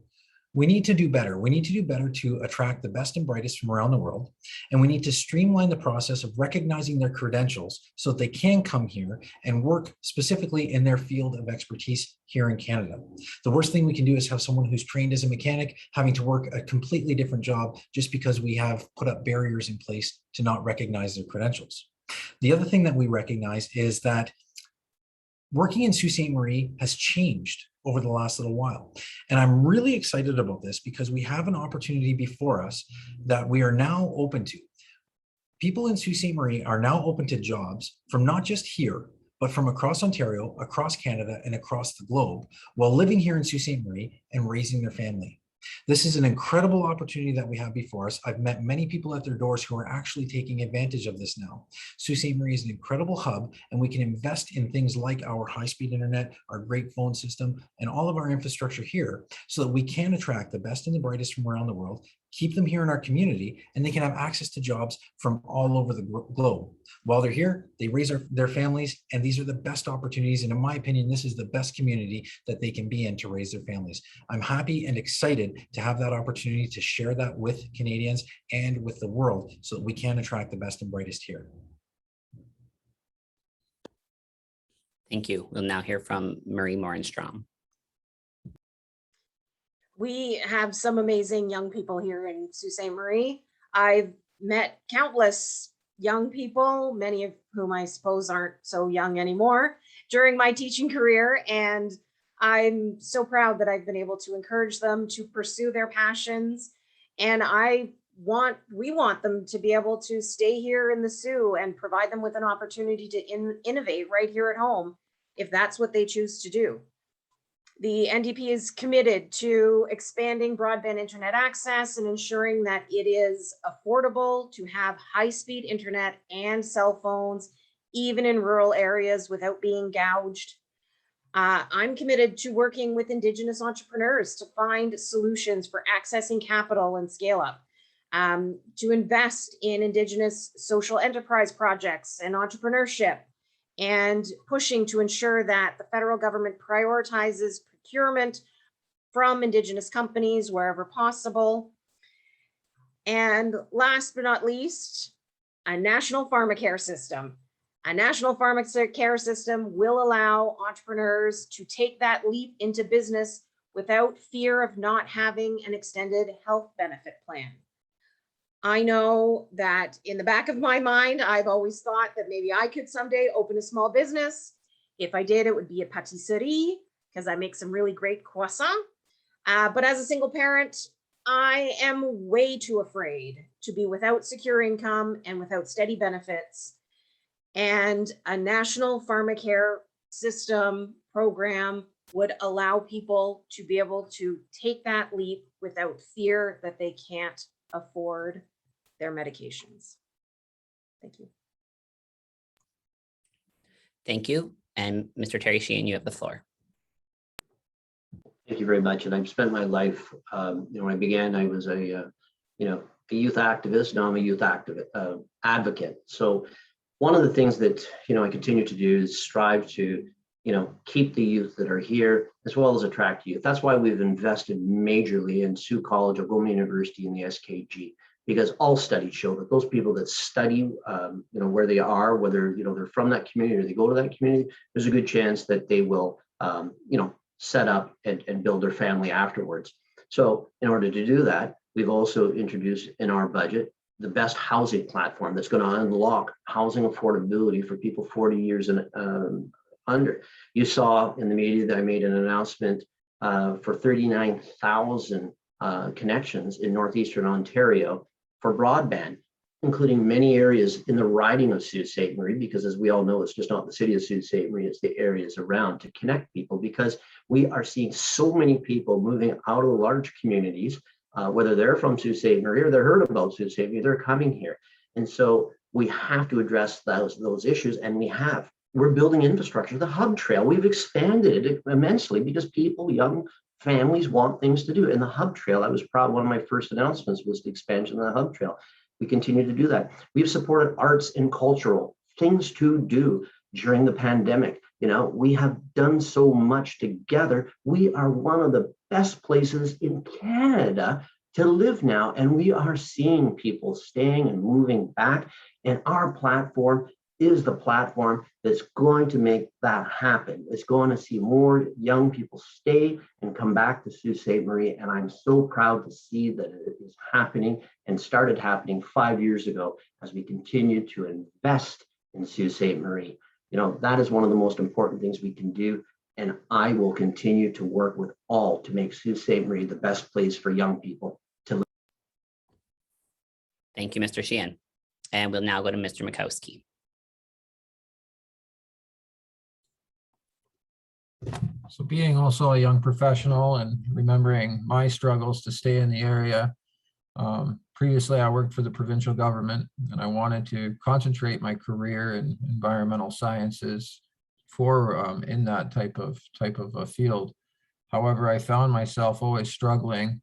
We need to do better. We need to do better to attract the best and brightest from around the world. And we need to streamline the process of recognizing their credentials so that they can come here and work specifically in their field of expertise here in Canada. The worst thing we can do is have someone who's trained as a mechanic having to work a completely different job just because we have put up barriers in place to not recognize their credentials. The other thing that we recognize is that working in Sault Ste. Marie has changed over the last little while. And I'm really excited about this because we have an opportunity before us that we are now open to. People in Sault Ste. Marie are now open to jobs from not just here, but from across Ontario, across Canada, and across the globe, while living here in Sault Ste. Marie and raising their family. This is an incredible opportunity that we have before us. I've met many people at their doors who are actually taking advantage of this now. Sault Ste. Marie is an incredible hub, and we can invest in things like our high-speed internet, our great phone system, and all of our infrastructure here so that we can attract the best and the brightest from around the world, keep them here in our community, and they can have access to jobs from all over the globe. While they're here, they raise their families, and these are the best opportunities. And in my opinion, this is the best community that they can be in to raise their families. I'm happy and excited to have that opportunity to share that with Canadians and with the world so that we can attract the best and brightest here. Thank you. We'll now hear from Marie Morenstrom. We have some amazing young people here in Sault Ste. Marie. I've met countless young people, many of whom I suppose aren't so young anymore, during my teaching career. And I'm so proud that I've been able to encourage them to pursue their passions. And we want them to be able to stay here in the Soo and provide them with an opportunity to innovate right here at home, if that's what they choose to do. The NDP is committed to expanding broadband internet access and ensuring that it is affordable to have high-speed internet and cell phones, even in rural areas, without being gouged. I'm committed to working with Indigenous entrepreneurs to find solutions for accessing capital and scale up, to invest in Indigenous social enterprise projects and entrepreneurship, and pushing to ensure that the federal government prioritizes procurement from Indigenous companies wherever possible. And last but not least, a national pharmacare system. A national pharmacare system will allow entrepreneurs to take that leap into business without fear of not having an extended health benefit plan. I know that in the back of my mind, I've always thought that maybe I could someday open a small business. If I did, it would be a pâtisserie because I make some really great croissants. But as a single parent, I am way too afraid to be without secure income and without steady benefits. And a national pharmacare system program would allow people to be able to take that leap without fear that they can't afford their medications. Thank you. Thank you. And Mr. Terry Sheehan, you have the floor. Thank you very much. And I've spent my life, when I began, I was a youth activist. Now I'm a youth advocate. So one of the things that, I continue to do is strive to, keep the youth that are here as well as attract youth. That's why we've invested majorly in Sault College, Algoma University, and the SKG, because all studies show that those people that study, where they are, whether, they're from that community or they go to that community, there's a good chance that they will, set up and build their family afterwards. So in order to do that, we've also introduced in our budget the best housing platform that's going to unlock housing affordability for people 40 years and under. You saw in the media that I made an announcement for 39,000 connections in northeastern Ontario for broadband. including many areas in the riding of Sault Ste. Marie, because as we all know, it's just not the city of Sault Ste. Marie, it's the areas around, to connect people, because we are seeing so many people moving out of the large communities, whether they're from Sault Ste. Marie or they're heard about Sault Ste. Marie, they're coming here. And so we have to address those issues, and we're building infrastructure. The hub trail, we've expanded it immensely because people, young families, want things to do. And the hub trail, I was proud, one of my first announcements was the expansion of the hub trail. We continue to do that. We've supported arts and cultural things to do during the pandemic. You know, we have done so much together. We are one of the best places in Canada to live now, and we are seeing people staying and moving back. And our platform is the platform that's going to make that happen. It's going to see more young people stay and come back to Sault Ste. Marie. And I'm so proud to see that it is happening and started happening 5 years ago as we continue to invest in Sault Ste. Marie. You know, that is one of the most important things we can do. And I will continue to work with all to make Sault Ste. Marie the best place for young people to live. Thank you, Mr. Sheehan. And we'll now go to Mr. Mikowski. So being also a young professional and remembering my struggles to stay in the area, previously I worked for the provincial government, and I wanted to concentrate my career in environmental sciences for in that type of a field. However, I found myself always struggling,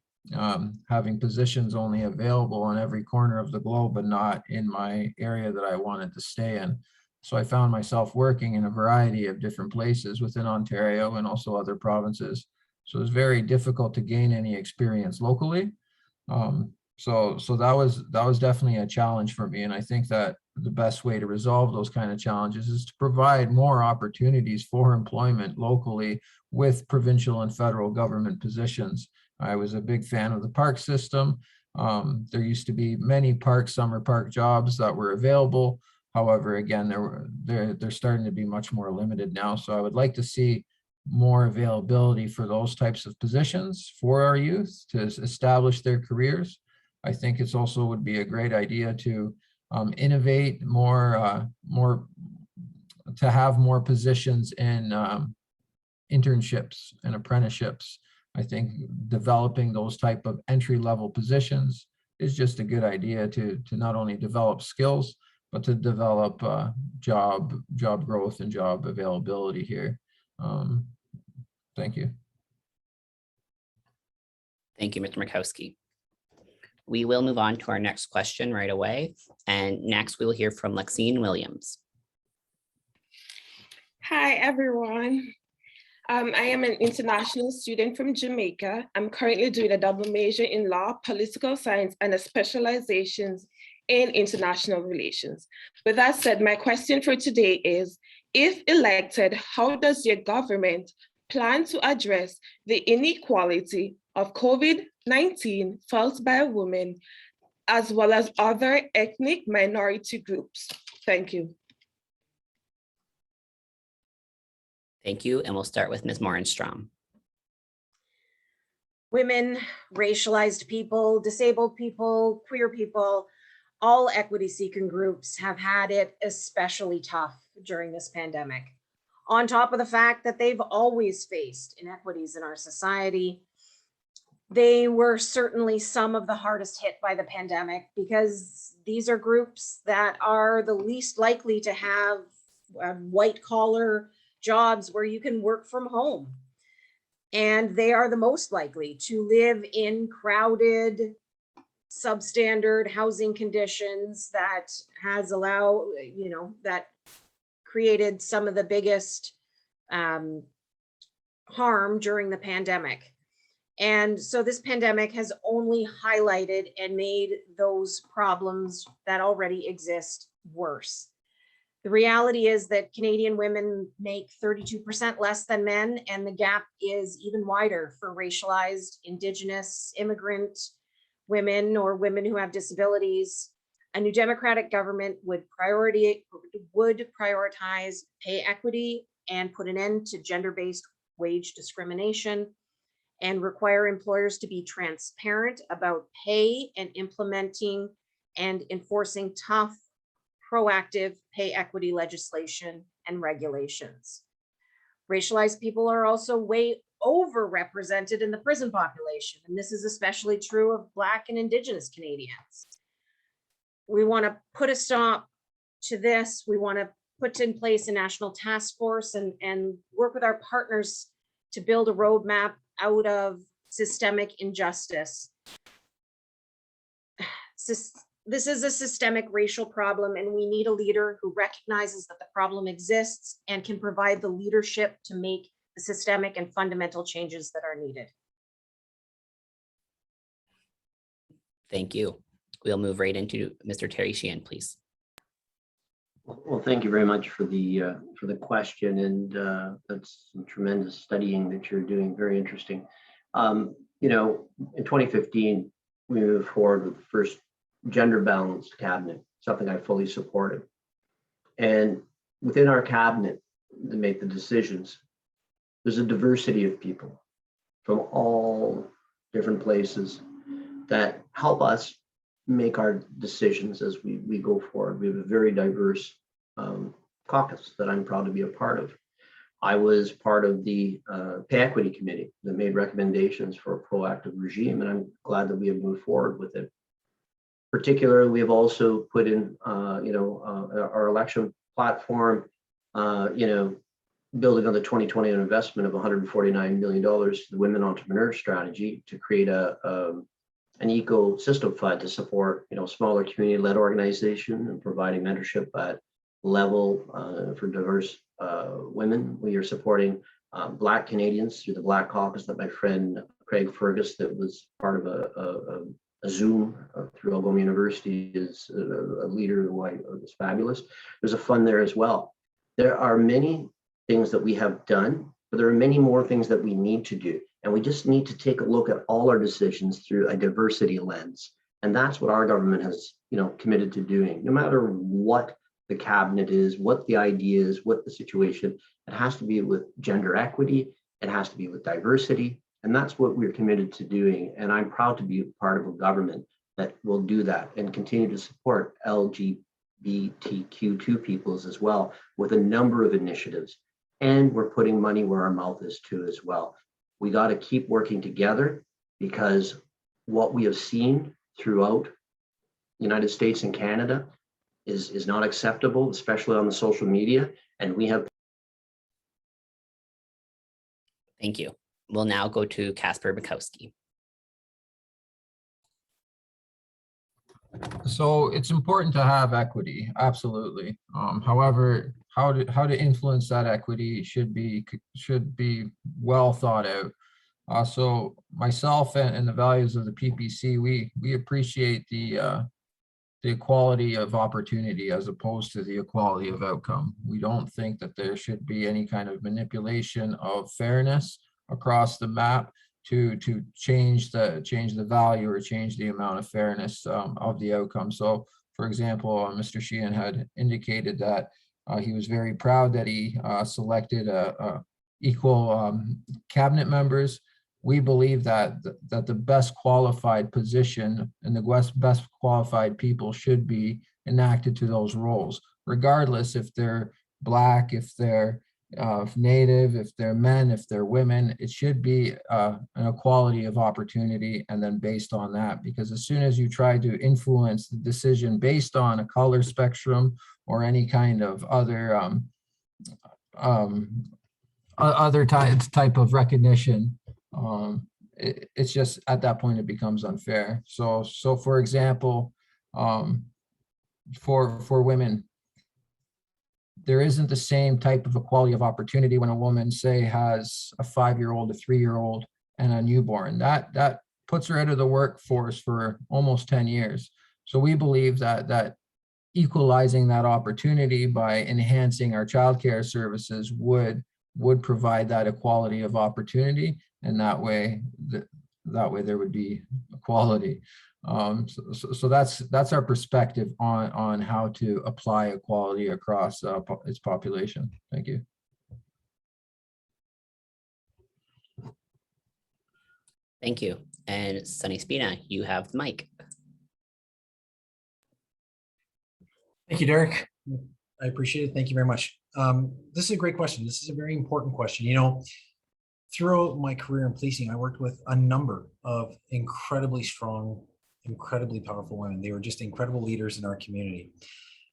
having positions only available on every corner of the globe, but not in my area that I wanted to stay in. So I found myself working in a variety of different places within Ontario and also other provinces. So it was very difficult to gain any experience locally. So that was definitely a challenge for me. And I think that the best way to resolve those kind of challenges is to provide more opportunities for employment locally with provincial and federal government positions. I was a big fan of the park system. There used to be many summer park jobs that were available. However, again, they're starting to be much more limited now. So I would like to see more availability for those types of positions for our youth to establish their careers. I think it's also would be a great idea to innovate more, to have more positions in internships and apprenticeships. I think developing those type of entry-level positions is just a good idea to not only develop skills, but to develop job growth and job availability here. Thank you. Thank you, Mr. Mikowski. We will move on to our next question right away. And next we'll hear from Lexine Williams. Hi, everyone. I am an international student from Jamaica. I'm currently doing a double major in law, political science, and a specialization in international relations. With that said, my question for today is, if elected, how does your government plan to address the inequality of COVID-19 felt by women, as well as other ethnic minority groups? Thank you. Thank you, and we'll start with Ms. Morenstrom. Women, racialized people, disabled people, queer people, all equity-seeking groups have had it especially tough during this pandemic. On top of the fact that they've always faced inequities in our society, they were certainly some of the hardest hit by the pandemic because these are groups that are the least likely to have white-collar jobs where you can work from home. And they are the most likely to live in crowded, substandard housing conditions that has that created some of the biggest harm during the pandemic. And so this pandemic has only highlighted and made those problems that already exist worse. The reality is that Canadian women make 32% less than men, and the gap is even wider for racialized, Indigenous, immigrant women or women who have disabilities. A new Democratic government would prioritize pay equity and put an end to gender-based wage discrimination and require employers to be transparent about pay and implementing and enforcing tough, proactive pay equity legislation and regulations. Racialized people are also way overrepresented in the prison population, and this is especially true of Black and Indigenous Canadians. We want to put a stop to this. We want to put in place a national task force and work with our partners to build a roadmap out of systemic injustice. This is a systemic racial problem, and we need a leader who recognizes that the problem exists and can provide the leadership to make the systemic and fundamental changes that are needed. Thank you. We'll move right into Mr. Terry Sheehan, please. Well, thank you very much for the question, and that's some tremendous studying that you're doing. Very interesting. You know, in 2015, we moved forward with the first gender balanced cabinet, something I fully supported. And within our cabinet to make the decisions, there's a diversity of people from all different places that help us make our decisions as we go forward. We have a very diverse caucus that I'm proud to be a part of. I was part of the pay equity committee that made recommendations for a proactive regime, and I'm glad that we have moved forward with it. Particularly, we have also put in, our election platform, building on the 2020 investment of $149 million to the Women Entrepreneur Strategy to create an ecosystem fund to support, smaller community-led organization and providing mentorship at level for diverse women. We are supporting Black Canadians through the Black Caucus that my friend Craig Fergus, that was part of a Zoom through Algoma University, is a leader who is fabulous. There's a fund there as well. There are many things that we have done, but there are many more things that we need to do. And we just need to take a look at all our decisions through a diversity lens. And that's what our government has, committed to doing. No matter what the cabinet is, what the idea is, what the situation, it has to be with gender equity, it has to be with diversity. And that's what we're committed to doing. And I'm proud to be part of a government that will do that and continue to support LGBTQ2 peoples as well with a number of initiatives. And we're putting money where our mouth is too as well. We got to keep working together, because what we have seen throughout the United States and Canada is not acceptable, especially on the social media. And we have. Thank you. We'll now go to Casper Mikowski. So it's important to have equity, absolutely. However, how to influence that equity should be well thought out. So myself and the values of the PPC, we appreciate the equality of opportunity as opposed to the equality of outcome. We don't think that there should be any kind of manipulation of fairness across the map to change the value or change the amount of fairness of the outcome. So, for example, Mr. Sheehan had indicated that he was very proud that he selected equal cabinet members. We believe that the best qualified position and the best qualified people should be enacted to those roles, regardless if they're Black, if they're Native, if they're men, if they're women. It should be an equality of opportunity, and then based on that, because as soon as you try to influence the decision based on a color spectrum or any kind of other type of recognition, it's just at that point it becomes unfair. So for example, for women, there isn't the same type of equality of opportunity when a woman, say, has a 5-year-old, a 3-year-old, and a newborn. That puts her out of the workforce for almost 10 years. So we believe that equalizing that opportunity by enhancing our childcare services would provide that equality of opportunity, and that way there would be equality. So that's our perspective on how to apply equality across its population. Thank you. Thank you. And Sunny Spina, you have the mic. Thank you, Derek. I appreciate it. Thank you very much. This is a great question. This is a very important question. You know, throughout my career in policing, I worked with a number of incredibly strong, incredibly powerful women. They were just incredible leaders in our community.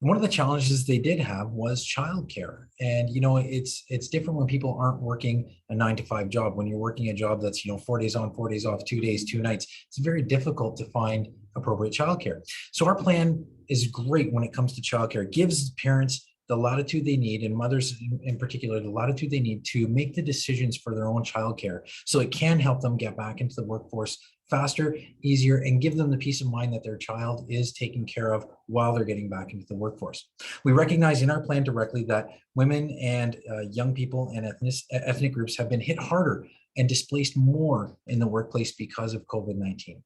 And one of the challenges they did have was childcare. And, you know, it's different when people aren't working a 9-to-5 job. When you're working a job that's, you know, 4 days on, 4 days off, 2 days, 2 nights, it's very difficult to find appropriate childcare. So our plan is great when it comes to childcare. It gives parents the latitude they need, and mothers in particular, the latitude they need to make the decisions for their own childcare. So it can help them get back into the workforce faster, easier, and give them the peace of mind that their child is taken care of while they're getting back into the workforce. We recognize in our plan directly that women and young people and ethnic groups have been hit harder and displaced more in the workplace because of COVID-19.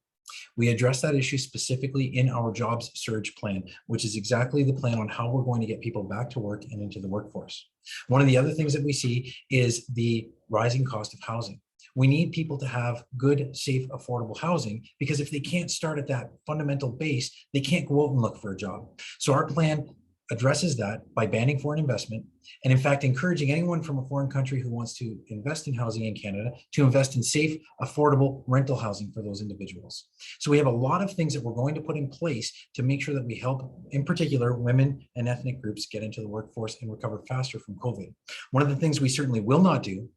We address that issue specifically in our jobs surge plan, which is exactly the plan on how we're going to get people back to work and into the workforce. One of the other things that we see is the rising cost of housing. We need people to have good, safe, affordable housing, because if they can't start at that fundamental base, they can't go out and look for a job. So our plan addresses that by banning foreign investment, and in fact, encouraging anyone from a foreign country who wants to invest in housing in Canada to invest in safe, affordable rental housing for those individuals. So we have a lot of things that we're going to put in place to make sure that we help, in particular, women and ethnic groups get into the workforce and recover faster from COVID. One of the things we certainly will not do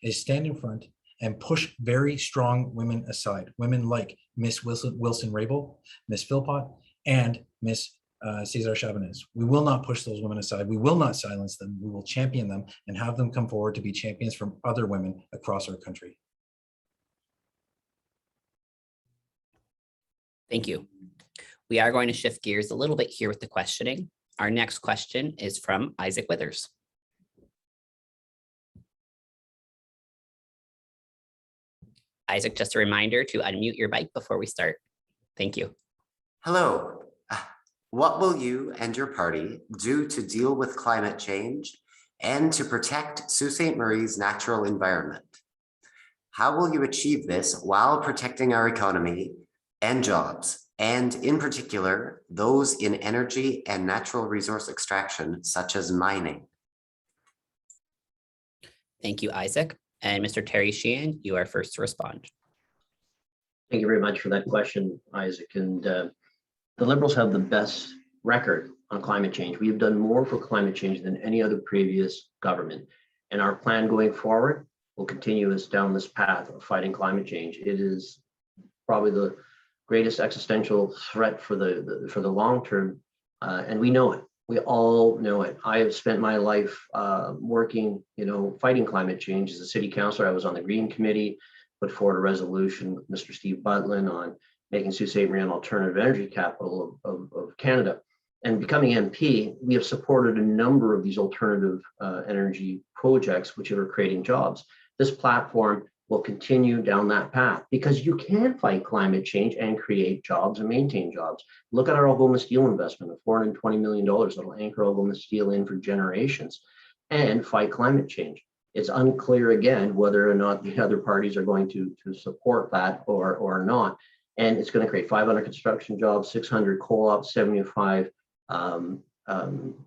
is stand in front and push very strong women aside. Women like Miss Wilson-Raybould, Miss Philpott, and Miss Cesar Chavez. We will not push those women aside. We will not silence them. We will champion them and have them come forward to be champions from other women across our country. Thank you. We are going to shift gears a little bit here with the questioning. Our next question is from Isaac Withers. Isaac, just a reminder to unmute your mic before we start. Thank you. Hello. What will you and your party do to deal with climate change and to protect Sault Ste. Marie's natural environment? How will you achieve this while protecting our economy and jobs, and in particular, those in energy and natural resource extraction, such as mining? Thank you, Isaac. And Mr. Terry Sheehan, you are first to respond. Thank you very much for that question, Isaac. And the Liberals have the best record on climate change. We have done more for climate change than any other previous government. And our plan going forward will continue us down this path of fighting climate change. It is probably the greatest existential threat for the long term. And we know it. We all know it. I have spent my life working, fighting climate change. As a city councillor, I was on the Green Committee, put forward a resolution with Mr. Steve Butlin on making Sault Ste. Marie an alternative energy capital of Canada. And becoming MP, we have supported a number of these alternative energy projects, which are creating jobs. This platform will continue down that path, because you can fight climate change and create jobs and maintain jobs. Look at our Algoma Steel investment of $420 million that will anchor Algoma Steel in for generations and fight climate change. It's unclear again whether or not the other parties are going to support that or not. And it's going to create 500 construction jobs, 600 co-ops, 75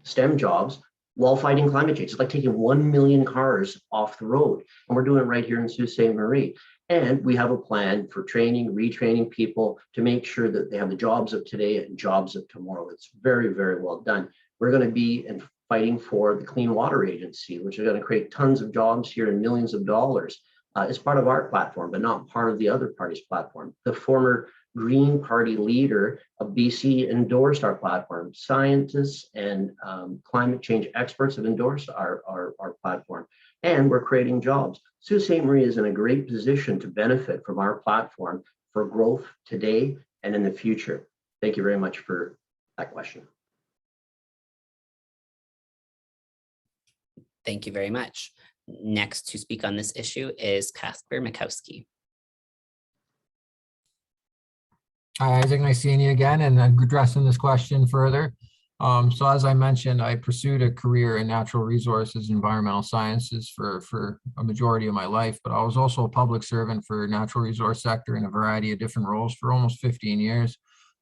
STEM jobs, while fighting climate change. It's like taking 1 million cars off the road. And we're doing it right here in Sault Ste. Marie. And we have a plan for training, retraining people to make sure that they have the jobs of today and jobs of tomorrow. It's very, very well done. We're going to be fighting for the Clean Water Agency, which is going to create tons of jobs here and millions of dollars. It's part of our platform, but not part of the other party's platform. The former Green Party leader of BC endorsed our platform. Scientists and climate change experts have endorsed our platform, and we're creating jobs. Sault Ste. Marie is in a great position to benefit from our platform for growth today and in the future. Thank you very much for that question. Thank you very much. Next to speak on this issue is Casper Mikowski. Hi, Isaac, nice seeing you again and addressing this question further. So as I mentioned, I pursued a career in natural resources, environmental sciences for a majority of my life, but I was also a public servant for natural resource sector in a variety of different roles for almost 15 years.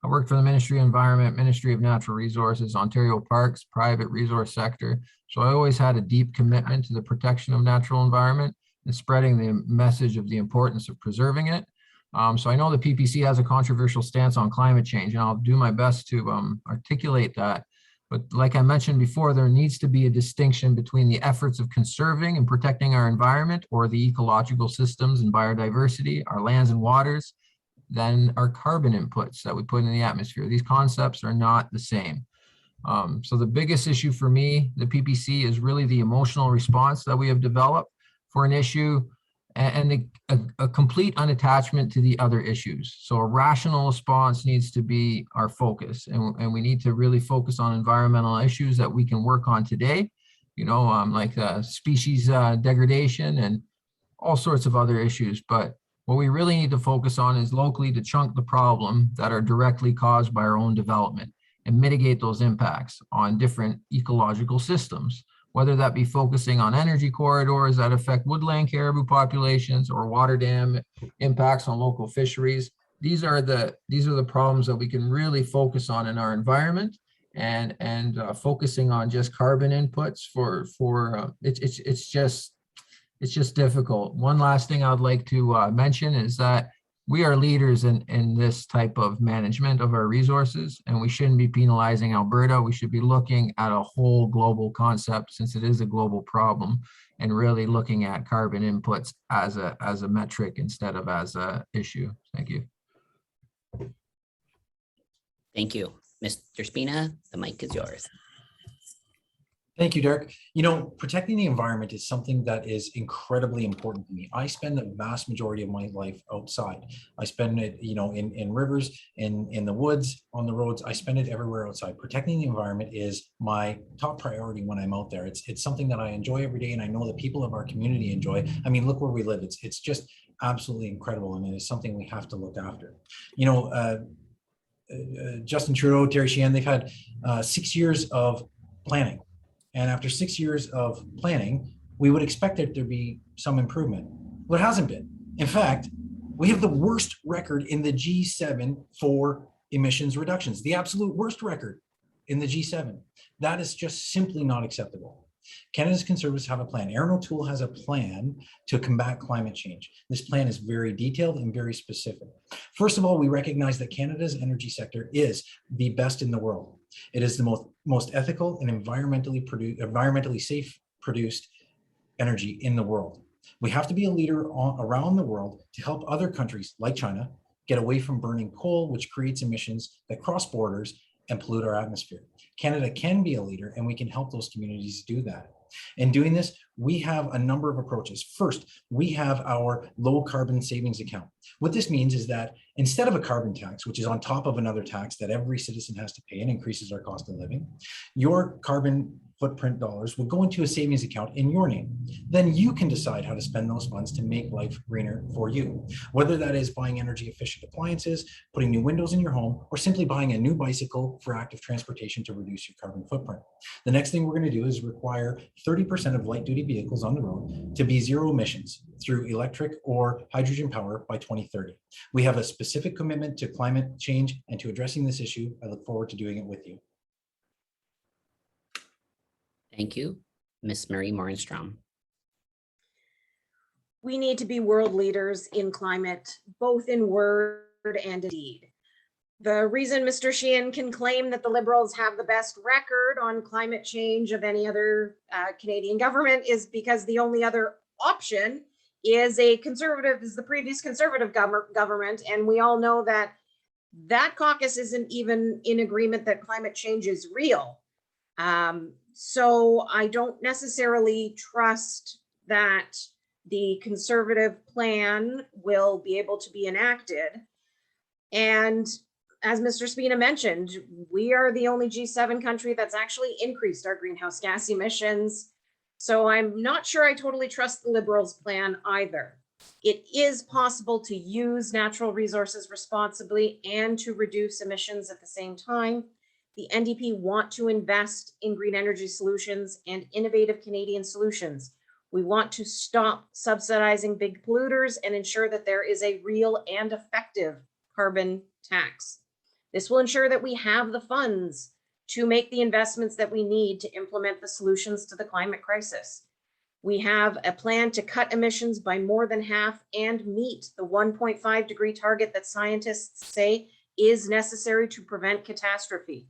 I worked for the Ministry of Environment, Ministry of Natural Resources, Ontario Parks, private resource sector. So I always had a deep commitment to the protection of natural environment and spreading the message of the importance of preserving it. So I know the PPC has a controversial stance on climate change, and I'll do my best to articulate that. But like I mentioned before, there needs to be a distinction between the efforts of conserving and protecting our environment or the ecological systems and biodiversity, our lands and waters, than our carbon inputs that we put in the atmosphere. These concepts are not the same. So the biggest issue for me, the PPC, is really the emotional response that we have developed for an issue and a complete unattachment to the other issues. So a rational response needs to be our focus, and we need to really focus on environmental issues that we can work on today, like species degradation and all sorts of other issues. But what we really need to focus on is locally to chunk the problem that are directly caused by our own development and mitigate those impacts on different ecological systems, whether that be focusing on energy corridors that affect woodland caribou populations or water dam impacts on local fisheries. These are the problems that we can really focus on in our environment, and focusing on just carbon inputs it's just difficult. One last thing I'd like to mention is that we are leaders in this type of management of our resources, and we shouldn't be penalizing Alberta. We should be looking at a whole global concept, since it is a global problem, and really looking at carbon inputs as a metric instead of as a issue. Thank you. Thank you. Mr. Spina, the mic is yours. Thank you, Derek. Protecting the environment is something that is incredibly important to me. I spend the vast majority of my life outside. I spend it, in rivers, in the woods, on the roads. I spend it everywhere outside. Protecting the environment is my top priority when I'm out there. It's something that I enjoy every day, and I know the people of our community enjoy. I mean, look where we live. It's just absolutely incredible, and it is something we have to look after. Justin Trudeau, Terry Sheehan, they've had 6 years of planning. And after 6 years of planning, we would expect that there'd be some improvement. Well, there hasn't been. In fact, we have the worst record in the G7 for emissions reductions, the absolute worst record in the G7. That is just simply not acceptable. Canada's Conservatives have a plan. Aaron O'Toole has a plan to combat climate change. This plan is very detailed and very specific. First of all, we recognize that Canada's energy sector is the best in the world. It is the most ethical and environmentally safe produced energy in the world. We have to be a leader around the world to help other countries like China get away from burning coal, which creates emissions that cross borders and pollute our atmosphere. Canada can be a leader, and we can help those communities do that. In doing this, we have a number of approaches. First, we have our low carbon savings account. What this means is that instead of a carbon tax, which is on top of another tax that every citizen has to pay and increases our cost of living, your carbon footprint dollars will go into a savings account in your name. Then you can decide how to spend those funds to make life greener for you. Whether that is buying energy efficient appliances, putting new windows in your home, or simply buying a new bicycle for active transportation to reduce your carbon footprint. The next thing we're going to do is require 30% of light duty vehicles on the road to be zero emissions through electric or hydrogen power by 2030. We have a specific commitment to climate change and to addressing this issue. I look forward to doing it with you. Thank you. Ms. Marie Morenstrom. We need to be world leaders in climate, both in word and in deed. The reason Mr. Sheehan can claim that the Liberals have the best record on climate change of any other Canadian government is because the only other option is the previous Conservative government. And we all know that that caucus isn't even in agreement that climate change is real. So I don't necessarily trust that the Conservative plan will be able to be enacted. And as Mr. Spina mentioned, we are the only G7 country that's actually increased our greenhouse gas emissions. So I'm not sure I totally trust the Liberals' plan either. It is possible to use natural resources responsibly and to reduce emissions at the same time. The NDP want to invest in green energy solutions and innovative Canadian solutions. We want to stop subsidizing big polluters and ensure that there is a real and effective carbon tax. This will ensure that we have the funds to make the investments that we need to implement the solutions to the climate crisis. We have a plan to cut emissions by more than half and meet the 1.5 degree target that scientists say is necessary to prevent catastrophe.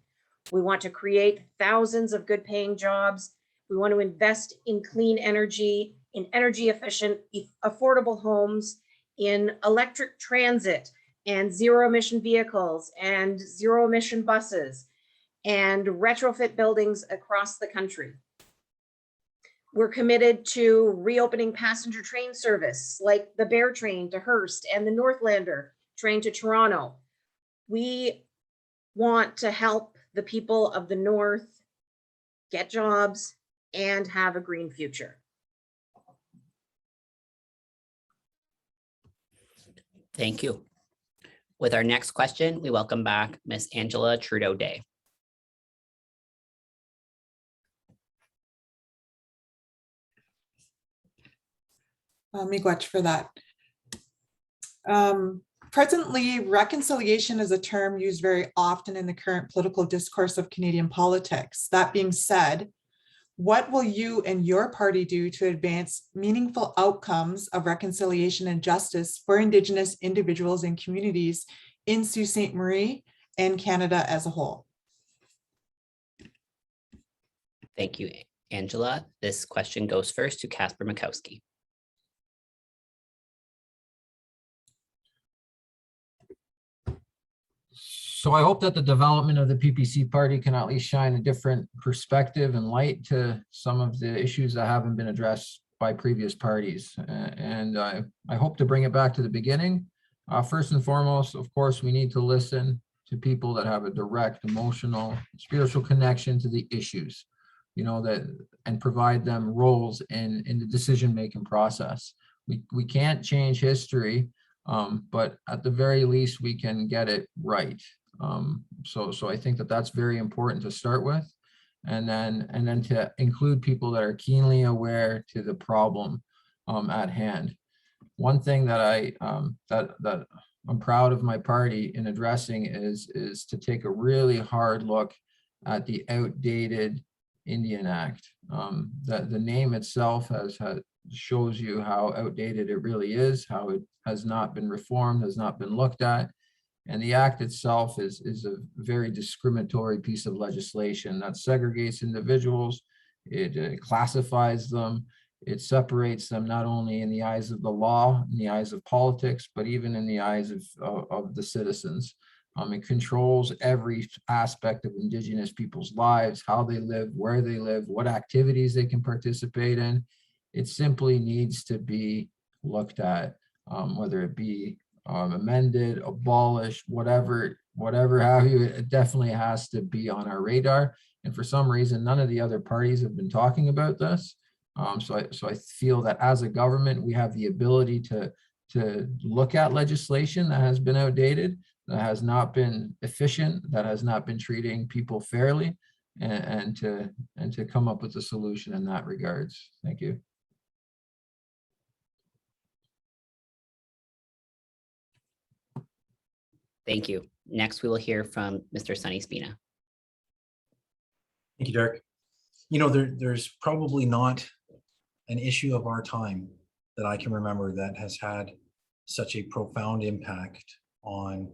We want to create thousands of good paying jobs. We want to invest in clean energy, in energy efficient, affordable homes, in electric transit and zero emission vehicles and zero emission buses and retrofit buildings across the country. We're committed to reopening passenger train service like the Bear train to Hearst and the Northlander train to Toronto. We want to help the people of the North get jobs and have a green future. Thank you. With our next question, we welcome back Ms. Angela Trudeau-Day. Miigwech for that. Presently, reconciliation is a term used very often in the current political discourse of Canadian politics. That being said, what will you and your party do to advance meaningful outcomes of reconciliation and justice for Indigenous individuals and communities in Sault Ste. Marie and Canada as a whole? Thank you, Angela. This question goes first to Casper Mikowski. So I hope that the development of the PPC party can at least shine a different perspective and light to some of the issues that haven't been addressed by previous parties. And I hope to bring it back to the beginning. First and foremost, of course, we need to listen to people that have a direct emotional, spiritual connection to the issues, and provide them roles in the decision-making process. We can't change history, but at the very least, we can get it right. So I think that that's very important to start with, and then to include people that are keenly aware to the problem at hand. One thing that that I'm proud of my party in addressing is to take a really hard look at the outdated Indian Act. The name itself shows you how outdated it really is, how it has not been reformed, has not been looked at. And the act itself is a very discriminatory piece of legislation that segregates individuals, it classifies them, it separates them not only in the eyes of the law, in the eyes of politics, but even in the eyes of the citizens. It controls every aspect of Indigenous people's lives, how they live, where they live, what activities they can participate in. It simply needs to be looked at, whether it be amended, abolished, whatever have you. It definitely has to be on our radar. And for some reason, none of the other parties have been talking about this. So I feel that as a government, we have the ability to look at legislation that has been outdated, that has not been efficient, that has not been treating people fairly, and to come up with a solution in that regards. Thank you. Thank you. Next, we will hear from Mr. Sonny Spina. Thank you, Derek. There's probably not an issue of our time that I can remember that has had such a profound impact on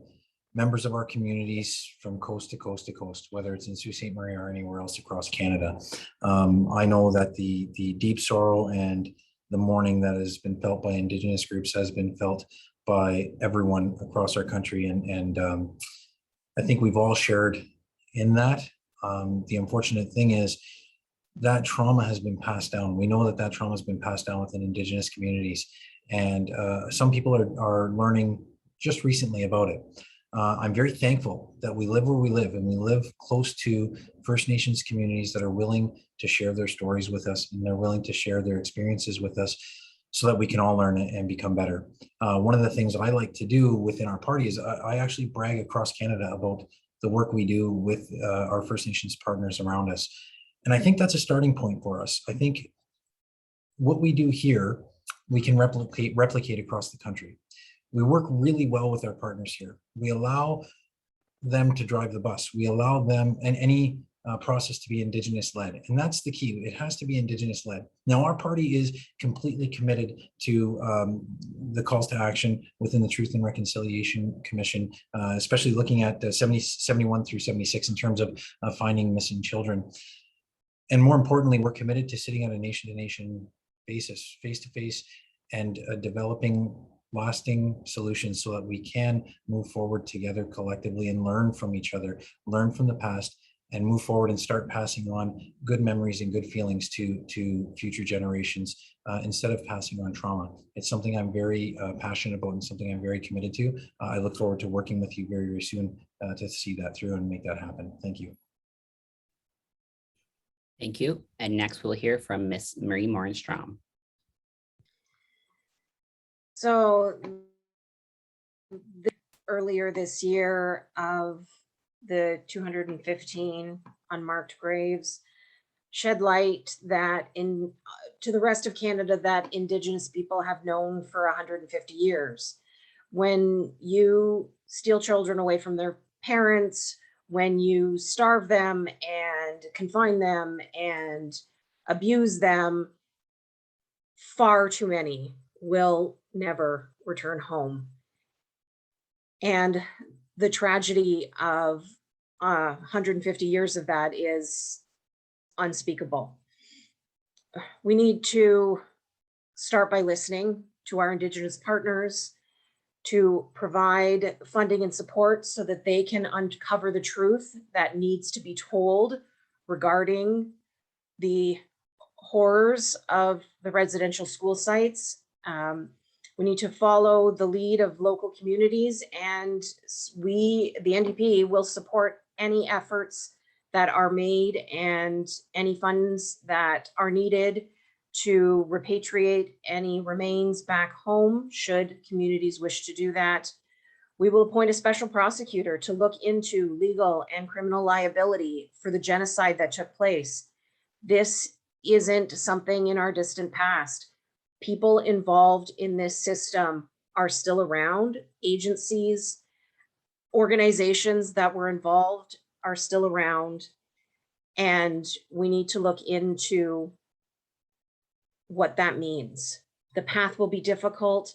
members of our communities from coast to coast to coast, whether it's in Sault Ste. Marie or anywhere else across Canada. I know that the deep sorrow and the mourning that has been felt by Indigenous groups has been felt by everyone across our country. And I think we've all shared in that. The unfortunate thing is that trauma has been passed down. We know that trauma has been passed down within Indigenous communities. And some people are learning just recently about it. I'm very thankful that we live where we live, and we live close to First Nations communities that are willing to share their stories with us, and they're willing to share their experiences with us so that we can all learn and become better. One of the things that I like to do within our party is I actually brag across Canada about the work we do with our First Nations partners around us. And I think that's a starting point for us. I think what we do here, we can replicate across the country. We work really well with our partners here. We allow them to drive the bus. We allow them and any process to be Indigenous led. And that's the key. It has to be Indigenous led. Now, our party is completely committed to the calls to action within the Truth and Reconciliation Commission, especially looking at 71 through 76 in terms of finding missing children. And more importantly, we're committed to sitting on a nation-to-nation basis, face-to-face, and developing lasting solutions so that we can move forward together collectively and learn from each other, learn from the past, and move forward and start passing on good memories and good feelings to future generations instead of passing on trauma. It's something I'm very passionate about and something I'm very committed to. I look forward to working with you very, very soon to see that through and make that happen. Thank you. Thank you. And next we'll hear from Miss Marie Morenstrom. So earlier this year of the 215 unmarked graves shed light that to the rest of Canada that Indigenous people have known for 150 years. When you steal children away from their parents, when you starve them and confine them and abuse them, far too many will never return home. And the tragedy of 150 years of that is unspeakable. We need to start by listening to our Indigenous partners, to provide funding and support so that they can uncover the truth that needs to be told regarding the horrors of the residential school sites. We need to follow the lead of local communities, and we, the NDP, will support any efforts that are made and any funds that are needed to repatriate any remains back home, should communities wish to do that. We will appoint a special prosecutor to look into legal and criminal liability for the genocide that took place. This isn't something in our distant past. People involved in this system are still around. Agencies, organizations that were involved are still around. And we need to look into what that means. The path will be difficult,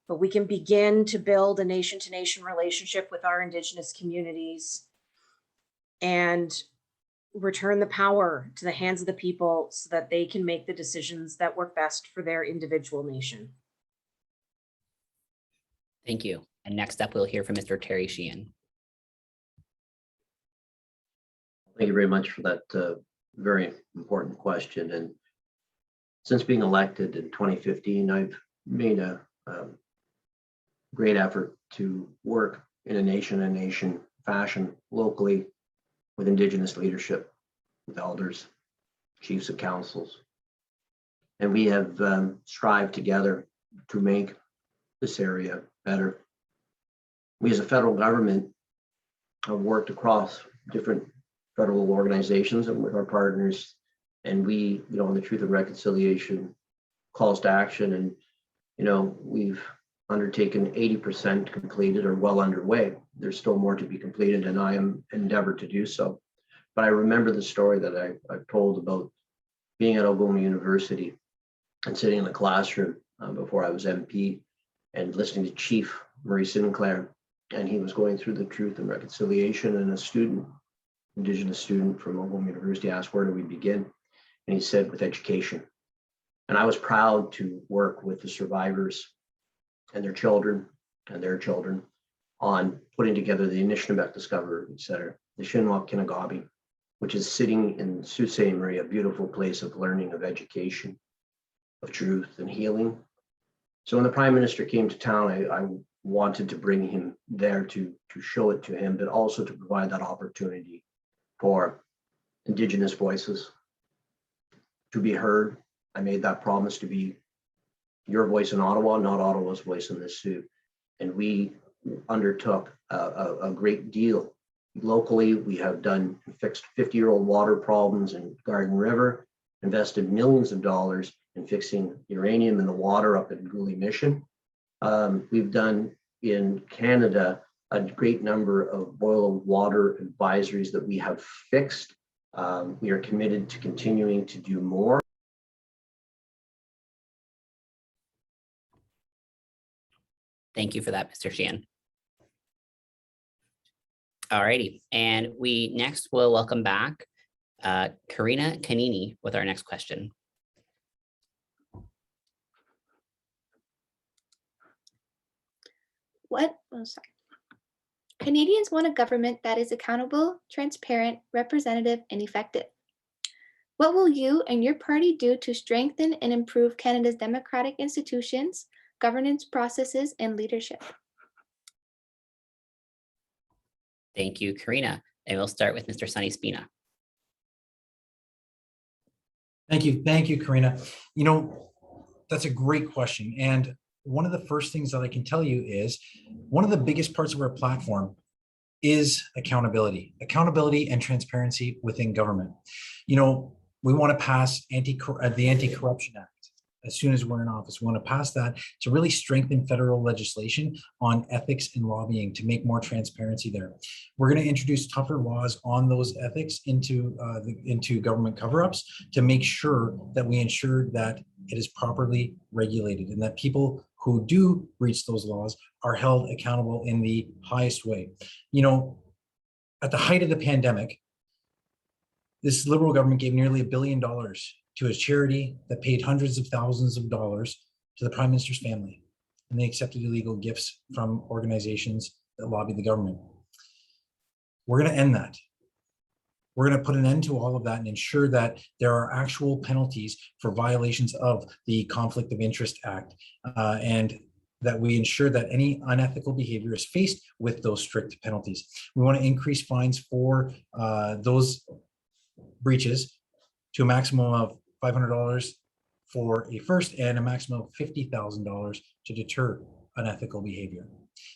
but we can begin to build a nation-to-nation relationship with our Indigenous communities and return the power to the hands of the people so that they can make the decisions that work best for their individual nation. Thank you. And next up, we'll hear from Mr. Terry Sheehan. Thank you very much for that very important question. And since being elected in 2015, I've made a great effort to work in a nation fashion locally with Indigenous leadership, with elders, chiefs of councils. And we have strived together to make this area better. We as a federal government have worked across different federal organizations and with our partners, and we, on the Truth and Reconciliation calls to action, and we've undertaken 80% completed or well underway. There's still more to be completed, and I am endeavored to do so. But I remember the story that I've told about being at Algoma University and sitting in the classroom before I was MP and listening to Chief Murray Sinclair, and he was going through the Truth and Reconciliation, and a student, Indigenous student from Algoma University, asked, where do we begin? And he said, with education. And I was proud to work with the survivors and their children on putting together the Anishinaabe Discovery Center, the Shinwap Kinagabi, which is sitting in Sault Ste. Marie, a beautiful place of learning, of education, of truth and healing. So when the Prime Minister came to town, I wanted to bring him there to show it to him, but also to provide that opportunity for Indigenous voices to be heard. I made that promise to be your voice in Ottawa, not Ottawa's voice in this suit. And we undertook a great deal. Locally, we have fixed 50-year-old water problems in Garden River, invested millions of dollars in fixing uranium in the water up at Gooley Mission. We've done in Canada a great number of boil and water advisories that we have fixed. We are committed to continuing to do more. Thank you for that, Mr. Sheehan. All righty, and we next will welcome back Karina Kanini with our next question. Canadians want a government that is accountable, transparent, representative, and effective. What will you and your party do to strengthen and improve Canada's democratic institutions, governance processes, and leadership? Thank you, Karina. And we'll start with Mr. Sunny Spina. Thank you, Karina. That's a great question. And one of the first things that I can tell you is one of the biggest parts of our platform is accountability and transparency within government. We want to pass the Anti-Corruption Act as soon as we're in office. We want to pass that to really strengthen federal legislation on ethics and lobbying to make more transparency there. We're going to introduce tougher laws on those ethics into government cover-ups to make sure that we ensure that it is properly regulated and that people who do breach those laws are held accountable in the highest way. At the height of the pandemic, this Liberal government gave nearly $1 billion to a charity that paid hundreds of thousands of dollars to the Prime Minister's family, and they accepted illegal gifts from organizations that lobbied the government. We're going to end that. We're going to put an end to all of that and ensure that there are actual penalties for violations of the Conflict of Interest Act, and that we ensure that any unethical behavior is faced with those strict penalties. We want to increase fines for those breaches to a maximum of $500 for a first and a maximum of $50,000 to deter unethical behavior.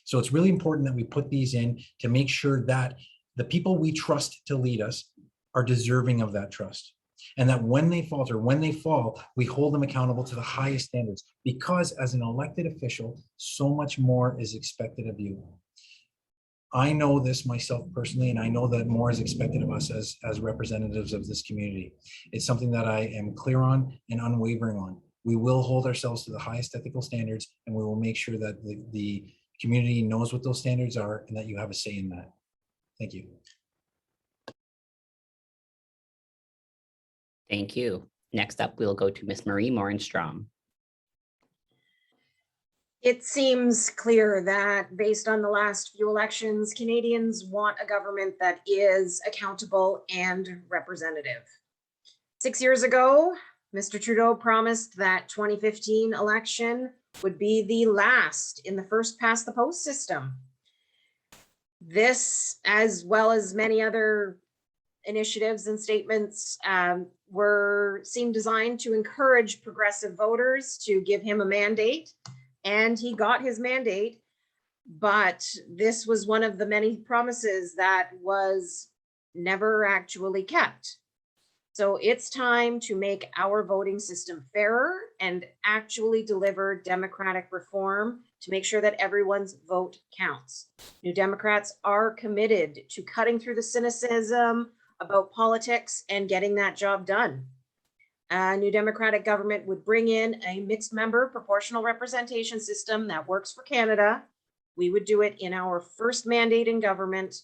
So it's really important that we put these in to make sure that the people we trust to lead us are deserving of that trust. And that when they falter, we hold them accountable to the highest standards, because as an elected official, so much more is expected of you. I know this myself personally, and I know that more is expected of us as representatives of this community. It's something that I am clear on and unwavering on. We will hold ourselves to the highest ethical standards, and we will make sure that the community knows what those standards are and that you have a say in that. Thank you. Thank you. Next up, we'll go to Ms. Marie Morenstrom. It seems clear that based on the last few elections, Canadians want a government that is accountable and representative. 6 years ago, Mr. Trudeau promised that 2015 election would be the last in the first past the post system. This, as well as many other initiatives and statements, seemed designed to encourage progressive voters to give him a mandate. And he got his mandate, but this was one of the many promises that was never actually kept. So it's time to make our voting system fairer and actually deliver democratic reform to make sure that everyone's vote counts. New Democrats are committed to cutting through the cynicism about politics and getting that job done. A new Democratic government would bring in a mixed member proportional representation system that works for Canada. We would do it in our first mandate in government.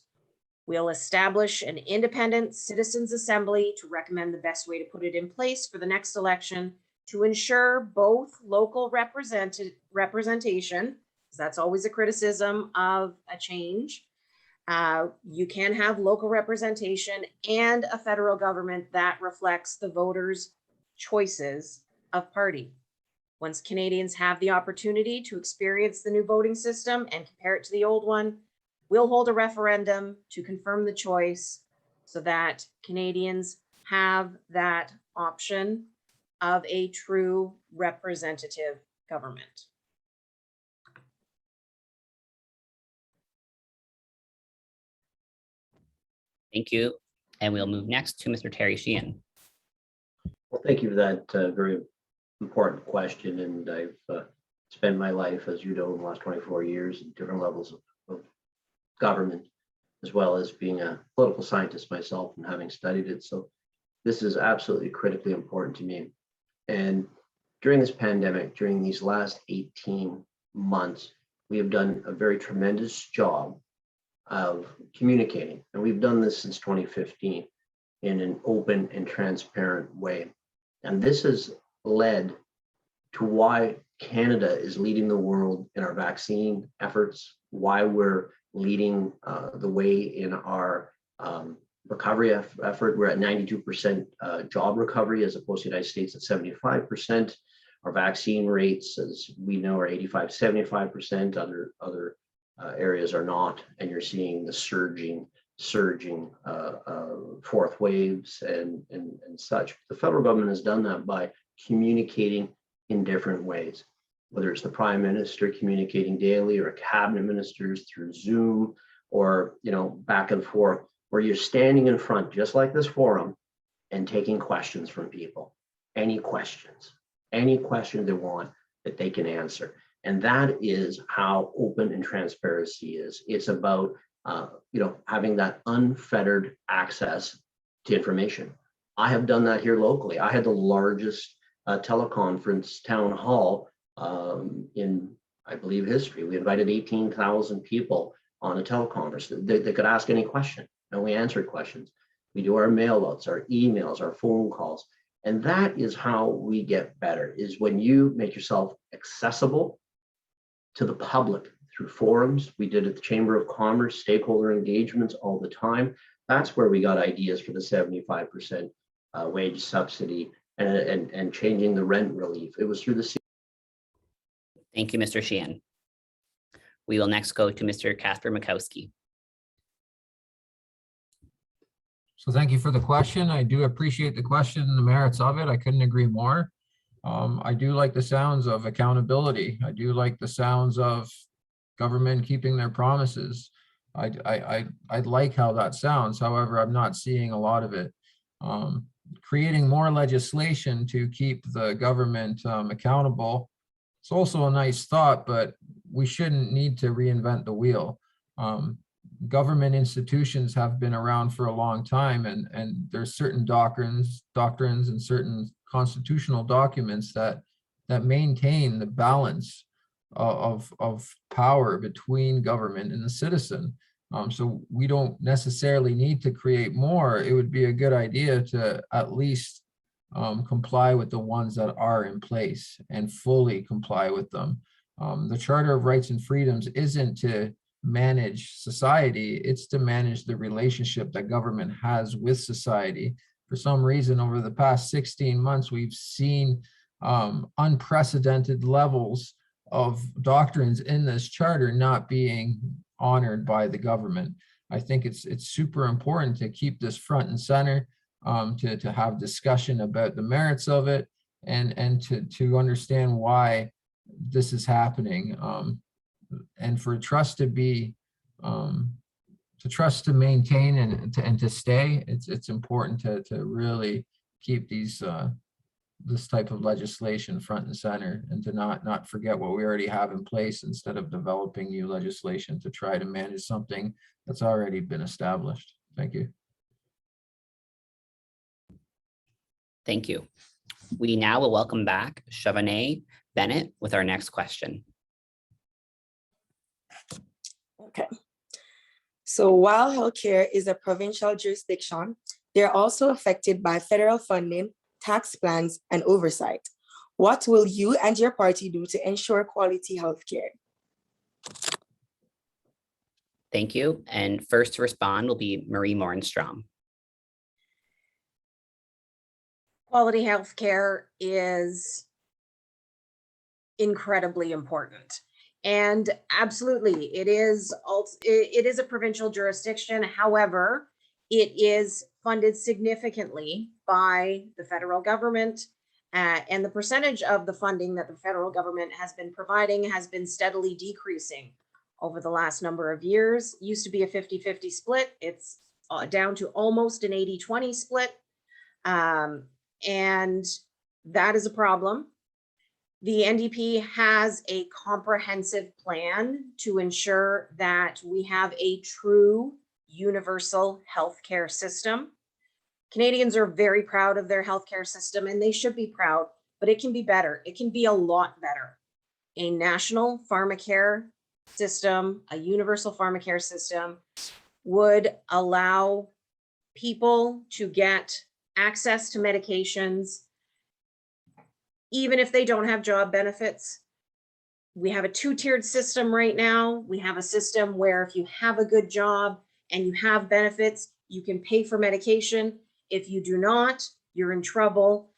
We'll establish an independent citizens assembly to recommend the best way to put it in place for the next election to ensure both local representation, because that's always a criticism of a change. You can have local representation and a federal government that reflects the voters' choices of party. Once Canadians have the opportunity to experience the new voting system and compare it to the old one, we'll hold a referendum to confirm the choice so that Canadians have that option of a true representative government. Thank you. And we'll move next to Mr. Terry Sheehan. Well, thank you for that very important question. And I've spent my life, as you know, in the last 24 years at different levels of government, as well as being a political scientist myself and having studied it. So this is absolutely critically important to me. And during this pandemic, during these last 18 months, we have done a very tremendous job of communicating. And we've done this since 2015 in an open and transparent way. And this has led to why Canada is leading the world in our vaccine efforts, why we're leading the way in our recovery effort. We're at 92% job recovery as opposed to the United States at 75%. Our vaccine rates, as we know, are 85, 75%. Other areas are not, and you're seeing the surging fourth waves and such. The federal government has done that by communicating in different ways, whether it's the Prime Minister communicating daily or cabinet ministers through Zoom, or back and forth, where you're standing in front, just like this forum, and taking questions from people. Any questions they want that they can answer. And that is how open and transparency is. It's about having that unfettered access to information. I have done that here locally. I had the largest teleconference town hall in, I believe, history. We invited 18,000 people on a teleconference. They could ask any question, and we answered questions. We do our mailouts, our emails, our phone calls. And that is how we get better, is when you make yourself accessible to the public through forums. We did at the Chamber of Commerce, stakeholder engagements all the time. That's where we got ideas for the 75% wage subsidy and changing the rent relief. It was through the. Thank you, Mr. Sheehan. We will next go to Mr. Casper Mikowski. So thank you for the question. I do appreciate the question and the merits of it. I couldn't agree more. I do like the sounds of accountability. I do like the sounds of government keeping their promises. I like how that sounds. However, I'm not seeing a lot of it. Creating more legislation to keep the government accountable, it's also a nice thought, but we shouldn't need to reinvent the wheel. Government institutions have been around for a long time, and there's certain doctrines and certain constitutional documents that maintain the balance of power between government and the citizen. So we don't necessarily need to create more. It would be a good idea to at least comply with the ones that are in place and fully comply with them. The Charter of Rights and Freedoms isn't to manage society, it's to manage the relationship that government has with society. For some reason, over the past 16 months, we've seen unprecedented levels of doctrines in this charter not being honored by the government. I think it's super important to keep this front and center, to have discussion about the merits of it, and to understand why this is happening. And for trust to be, to maintain and to stay, it's important to really keep this type of legislation front and center, and to not forget what we already have in place instead of developing new legislation to try to manage something that's already been established. Thank you. Thank you. We now will welcome back Chevanay Bennett with our next question. Okay. So while healthcare is a provincial jurisdiction, they're also affected by federal funding, tax plans, and oversight. What will you and your party do to ensure quality healthcare? Thank you. And first to respond will be Marie Morenstrom. Quality healthcare is incredibly important. And absolutely, it is a provincial jurisdiction. However, it is funded significantly by the federal government, and the percentage of the funding that the federal government has been providing has been steadily decreasing over the last number of years. Used to be a 50-50 split. It's down to almost an 80-20 split. And that is a problem. The NDP has a comprehensive plan to ensure that we have a true universal healthcare system. Canadians are very proud of their healthcare system, and they should be proud, but it can be better. It can be a lot better. A national Pharmacare system, a universal Pharmacare system, would allow people to get access to medications even if they don't have job benefits. We have a two-tiered system right now. We have a system where if you have a good job and you have benefits, you can pay for medication. If you do not, you're in trouble.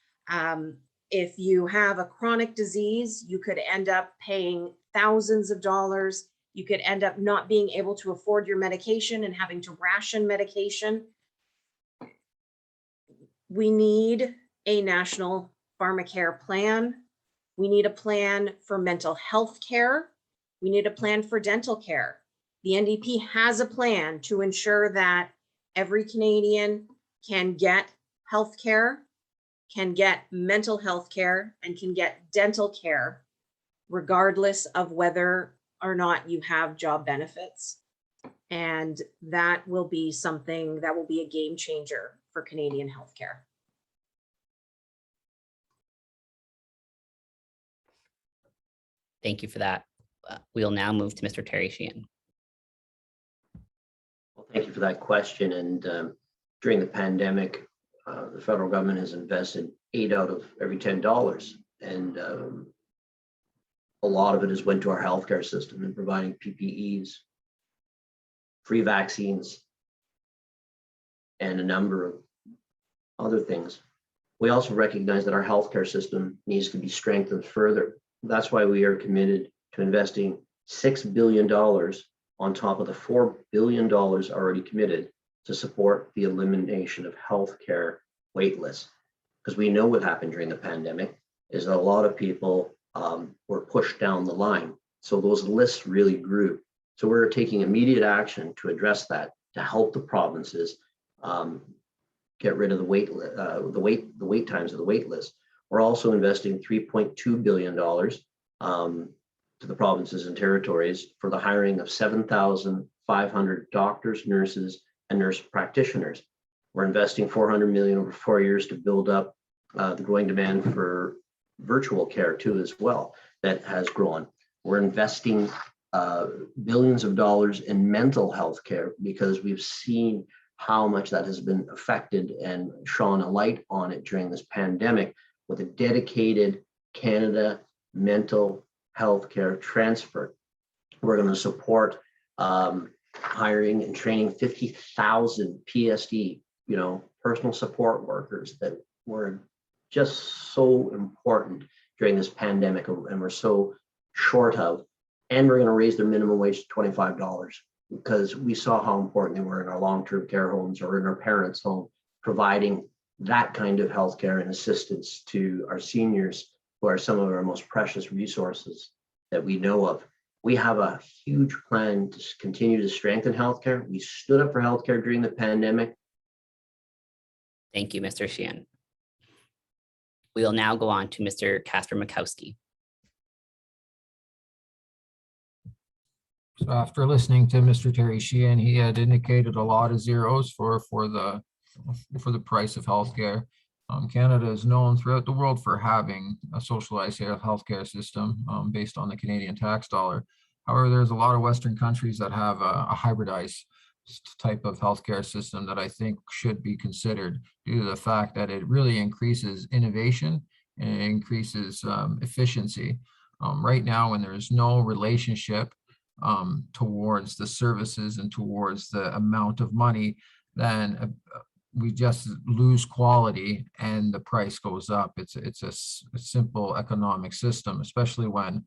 If you have a chronic disease, you could end up paying thousands of dollars. You could end up not being able to afford your medication and having to ration medication. We need a national Pharmacare plan. We need a plan for mental health care. We need a plan for dental care. The NDP has a plan to ensure that every Canadian can get health care, can get mental health care, and can get dental care, regardless of whether or not you have job benefits. And that will be something that will be a game changer for Canadian healthcare. Thank you for that. We'll now move to Mr. Terry Sheehan. Well, thank you for that question. And during the pandemic, the federal government has invested 8 out of every $10. And a lot of it has went to our healthcare system and providing PPEs, free vaccines, and a number of other things. We also recognize that our healthcare system needs to be strengthened further. That's why we are committed to investing $6 billion on top of the $4 billion already committed to support the elimination of healthcare wait lists. Because we know what happened during the pandemic is that a lot of people were pushed down the line. So those lists really grew. So we're taking immediate action to address that, to help the provinces get rid of the wait times of the wait list. We're also investing $3.2 billion to the provinces and territories for the hiring of 7,500 doctors, nurses, and nurse practitioners. We're investing $400 million over 4 years to build up the growing demand for virtual care too as well that has grown. We're investing billions of dollars in mental health care because we've seen how much that has been affected and shone a light on it during this pandemic with a dedicated Canada mental health care transfer. We're going to support hiring and training 50,000 PSD, personal support workers that were just so important during this pandemic and we're so short of. And we're going to raise their minimum wage to $25 because we saw how important they were in our long-term care homes or in our parents' home, providing that kind of healthcare and assistance to our seniors who are some of our most precious resources that we know of. We have a huge plan to continue to strengthen healthcare. We stood up for healthcare during the pandemic. Thank you, Mr. Sheehan. We will now go on to Mr. Casper Mikowski. So after listening to Mr. Terry Sheehan, he had indicated a lot of zeros for the price of healthcare. Canada is known throughout the world for having a socialized healthcare system based on the Canadian tax dollar. However, there's a lot of Western countries that have a hybridized type of healthcare system that I think should be considered due to the fact that it really increases innovation and it increases efficiency. Right now, when there's no relationship towards the services and towards the amount of money, then we just lose quality and the price goes up. It's a simple economic system, especially when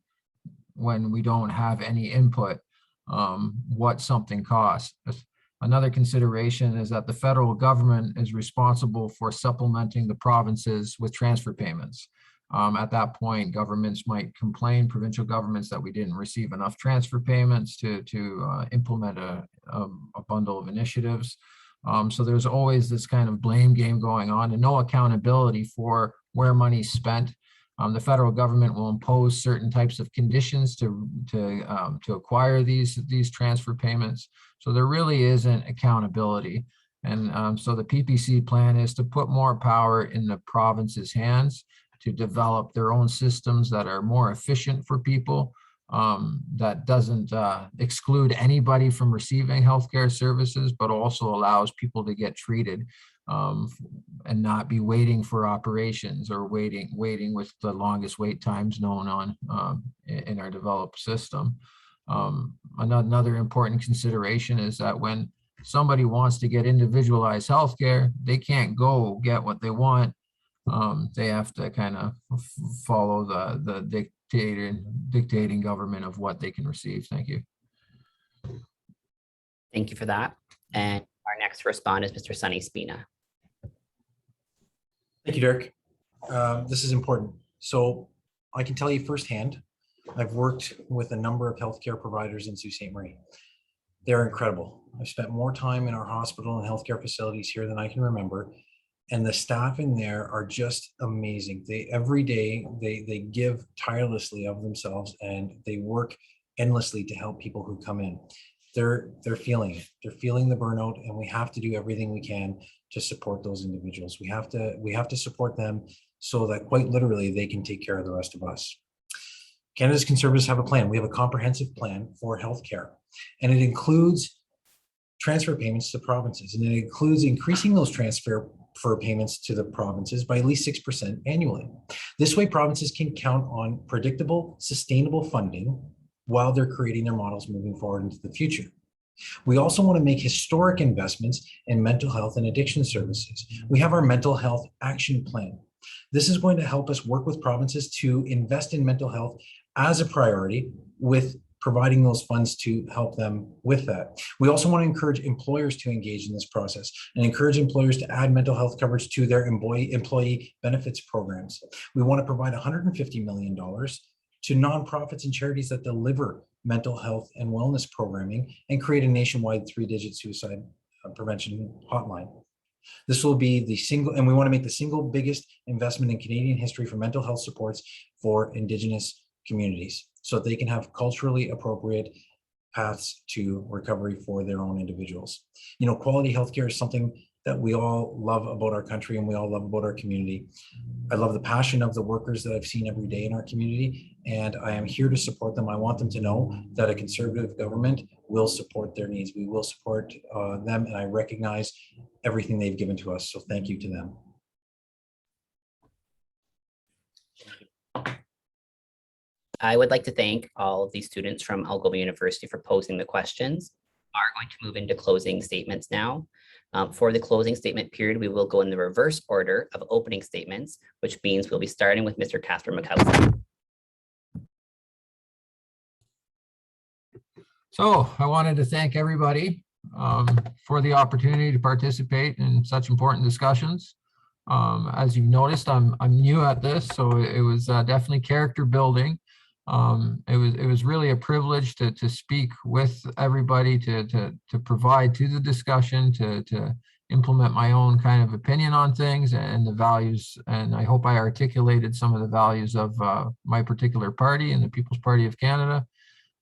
we don't have any input what something costs. Another consideration is that the federal government is responsible for supplementing the provinces with transfer payments. At that point, governments might complain, provincial governments, that we didn't receive enough transfer payments to implement a bundle of initiatives. So there's always this kind of blame game going on and no accountability for where money's spent. The federal government will impose certain types of conditions to acquire these transfer payments. So there really isn't accountability. And so the PPC plan is to put more power in the province's hands to develop their own systems that are more efficient for people, that doesn't exclude anybody from receiving healthcare services, but also allows people to get treated and not be waiting for operations or waiting with the longest wait times known on in our developed system. Another important consideration is that when somebody wants to get individualized healthcare, they can't go get what they want. They have to kind of follow the dictating government of what they can receive. Thank you. Thank you for that. And our next to respond is Mr. Sunny Spina. Thank you, Derek. This is important. So I can tell you firsthand, I've worked with a number of healthcare providers in Sault Ste. Marie. They're incredible. I've spent more time in our hospital and healthcare facilities here than I can remember. And the staff in there are just amazing. Every day they give tirelessly of themselves, and they work endlessly to help people who come in. They're feeling it. They're feeling the burnout, and we have to do everything we can to support those individuals. We have to support them so that quite literally they can take care of the rest of us. Canada's Conservatives have a plan. We have a comprehensive plan for healthcare, and it includes transfer payments to provinces, and it includes increasing those transfer payments to the provinces by at least 6% annually. This way, provinces can count on predictable, sustainable funding while they're creating their models moving forward into the future. We also want to make historic investments in mental health and addiction services. We have our mental health action plan. This is going to help us work with provinces to invest in mental health as a priority, with providing those funds to help them with that. We also want to encourage employers to engage in this process and encourage employers to add mental health coverage to their employee benefits programs. We want to provide $150 million to nonprofits and charities that deliver mental health and wellness programming, and create a nationwide 3-digit suicide prevention hotline. This will be and we want to make the single biggest investment in Canadian history for mental health supports for Indigenous communities, so that they can have culturally appropriate paths to recovery for their own individuals. You know, quality healthcare is something that we all love about our country, and we all love about our community. I love the passion of the workers that I've seen every day in our community, and I am here to support them. I want them to know that a Conservative government will support their needs. We will support them, and I recognize everything they've given to us. So thank you to them. I would like to thank all of these students from Algoma University for posing the questions. We are going to move into closing statements now. For the closing statement period, we will go in the reverse order of opening statements, which means we'll be starting with Mr. Casper Mikowski. So I wanted to thank everybody for the opportunity to participate in such important discussions. As you've noticed, I'm new at this, so it was definitely character building. It was really a privilege to speak with everybody, to provide to the discussion, to implement my own kind of opinion on things and the values. And I hope I articulated some of the values of my particular party and the People's Party of Canada.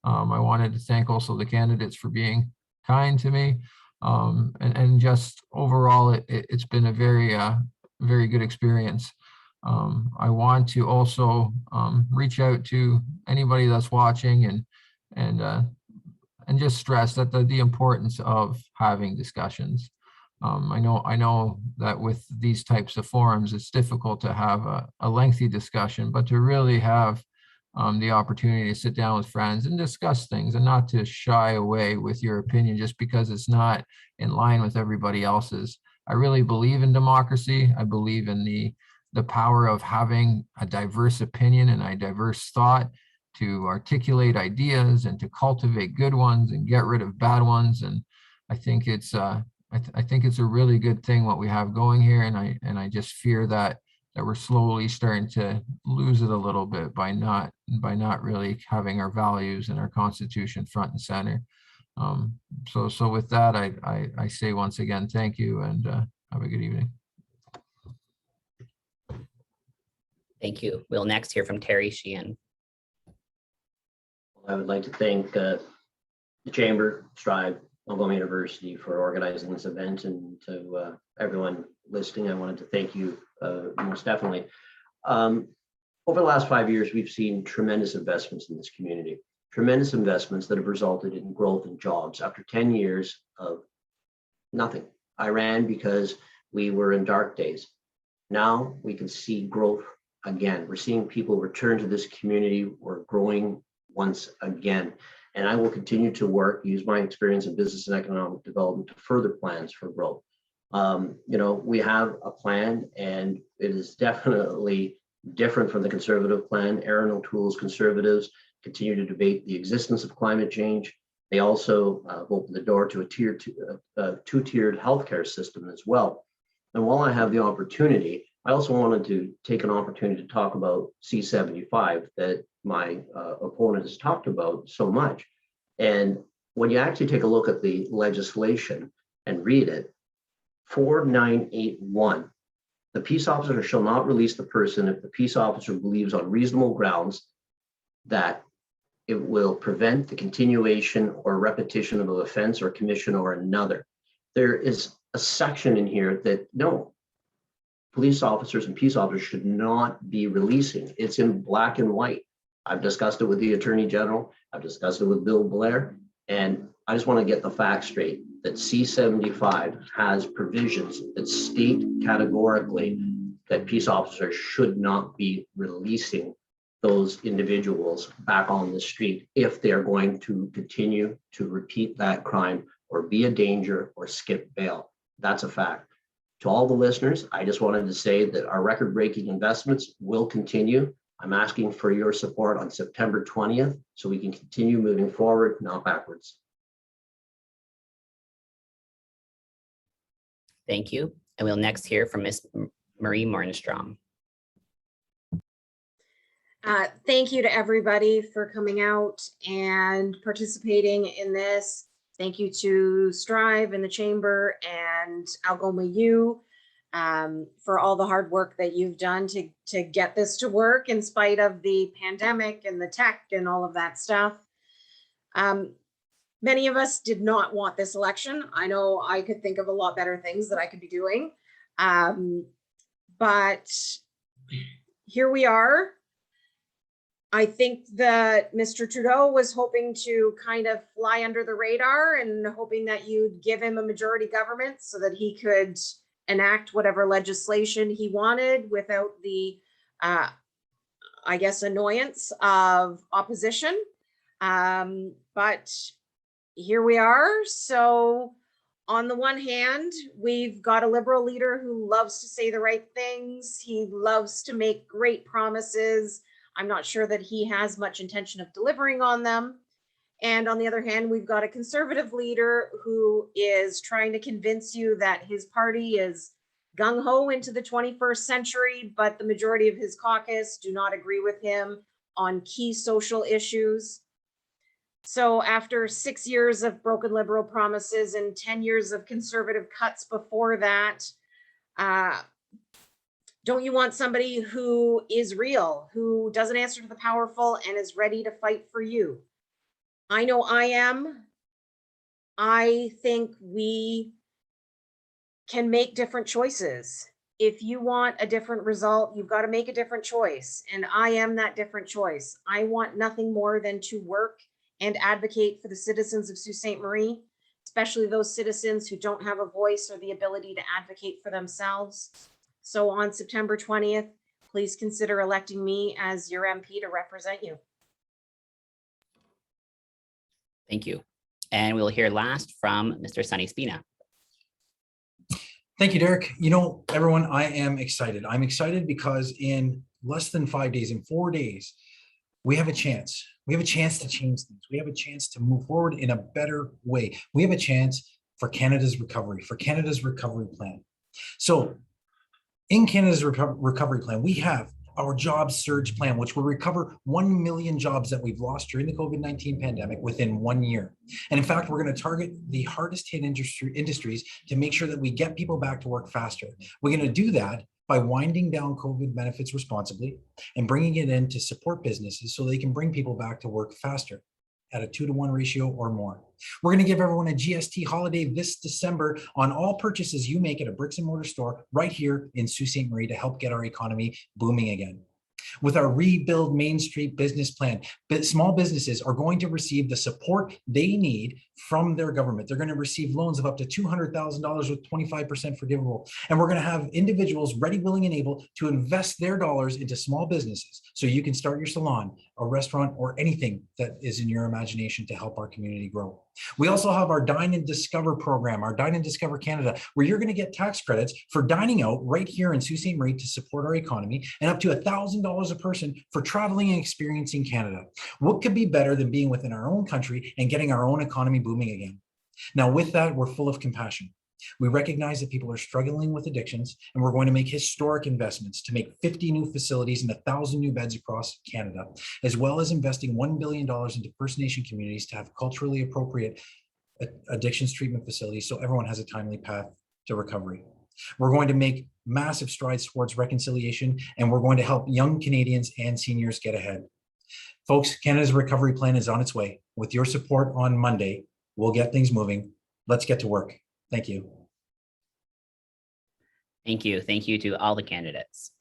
I wanted to thank also the candidates for being kind to me. And just overall, it's been a very good experience. I want to also reach out to anybody that's watching and just stress that the importance of having discussions. I know that with these types of forums, it's difficult to have a lengthy discussion, but to really have the opportunity to sit down with friends and discuss things, and not to shy away with your opinion just because it's not in line with everybody else's. I really believe in democracy. I believe in the power of having a diverse opinion and a diverse thought to articulate ideas and to cultivate good ones and get rid of bad ones. And I think it's a really good thing what we have going here. And I just fear that we're slowly starting to lose it a little bit by not really having our values and our Constitution front and center. So with that, I say once again, thank you, and have a good evening. Thank you. We'll next hear from Terry Sheehan. I would like to thank the Chamber, Strive, Algoma University for organizing this event, and to everyone listening, I wanted to thank you most definitely. Over the last 5 years, we've seen tremendous investments in this community, tremendous investments that have resulted in growth and jobs after 10 years of nothing. I ran because we were in dark days. Now we can see growth again. We're seeing people return to this community. We're growing once again. And I will continue to work, use my experience in business and economic development to further plans for growth. We have a plan, and it is definitely different from the conservative plan. Erin O'Toole's Conservatives continue to debate the existence of climate change. They also open the door to a two-tiered healthcare system as well. And while I have the opportunity, I also wanted to take an opportunity to talk about C-75 that my opponent has talked about so much. And when you actually take a look at the legislation and read it, 4981, the peace officer shall not release the person if the peace officer believes on reasonable grounds that it will prevent the continuation or repetition of an offense or commission or another. There is a section in here that no, police officers and peace officers should not be releasing. It's in black and white. I've discussed it with the Attorney General. I've discussed it with Bill Blair. And I just want to get the facts straight that C-75 has provisions that state categorically that peace officers should not be releasing those individuals back on the street if they're going to continue to repeat that crime or be a danger or skip bail. That's a fact. To all the listeners, I just wanted to say that our record-breaking investments will continue. I'm asking for your support on September 20th so we can continue moving forward, not backwards. Thank you. And we'll next hear from Ms. Marie Morenstrom. Thank you to everybody for coming out and participating in this. Thank you to Strive and the Chamber and Algoma U for all the hard work that you've done to get this to work in spite of the pandemic and the tech and all of that stuff. Many of us did not want this election. I know I could think of a lot better things that I could be doing. But here we are. I think that Mr. Trudeau was hoping to kind of fly under the radar and hoping that you'd give him a majority government so that he could enact whatever legislation he wanted without the, I guess, annoyance of opposition. But here we are. So on the one hand, we've got a Liberal leader who loves to say the right things. He loves to make great promises. I'm not sure that he has much intention of delivering on them. And on the other hand, we've got a Conservative leader who is trying to convince you that his party is gung-ho into the 21st century, but the majority of his caucus do not agree with him on key social issues. So after 6 years of broken Liberal promises and 10 years of Conservative cuts before that, don't you want somebody who is real, who doesn't answer to the powerful and is ready to fight for you? I know I am. I think we can make different choices. If you want a different result, you've got to make a different choice. And I am that different choice. I want nothing more than to work and advocate for the citizens of Sault Ste. Marie, especially those citizens who don't have a voice or the ability to advocate for themselves. So on September 20th, please consider electing me as your MP to represent you. Thank you. And we'll hear last from Mr. Sonny Spina. Thank you, Derek. You know, everyone, I am excited. I'm excited because in less than 5 days, in 4 days, we have a chance. We have a chance to change things. We have a chance to move forward in a better way. We have a chance for Canada's recovery plan. So in Canada's recovery plan, we have our job surge plan, which will recover 1 million jobs that we've lost during the COVID-19 pandemic within 1 year. And in fact, we're going to target the hardest hit industries to make sure that we get people back to work faster. We're going to do that by winding down COVID benefits responsibly and bringing it in to support businesses so they can bring people back to work faster at a 2-to-1 ratio or more. We're going to give everyone a GST holiday this December on all purchases you make at a bricks and mortar store right here in Sault Ste. Marie to help get our economy booming again. With our Rebuild Main Street business plan, small businesses are going to receive the support they need from their government. They're going to receive loans of up to $200,000 with 25% forgivable. And we're going to have individuals ready, willing, and able to invest their dollars into small businesses so you can start your salon, a restaurant, or anything that is in your imagination to help our community grow. We also have our Dine and Discover program, our Dine and Discover Canada, where you're going to get tax credits for dining out right here in Sault Ste. Marie to support our economy, and up to $1,000 a person for traveling and experiencing Canada. What could be better than being within our own country and getting our own economy booming again? Now, with that, we're full of compassion. We recognize that people are struggling with addictions, and we're going to make historic investments to make 50 new facilities and 1,000 new beds across Canada, as well as investing $1 billion into First Nation communities to have culturally appropriate addictions treatment facilities so everyone has a timely path to recovery. We're going to make massive strides towards reconciliation, and we're going to help young Canadians and seniors get ahead. Folks, Canada's recovery plan is on its way. With your support on Monday, we'll get things moving. Let's get to work. Thank you. Thank you. Thank you to all the candidates.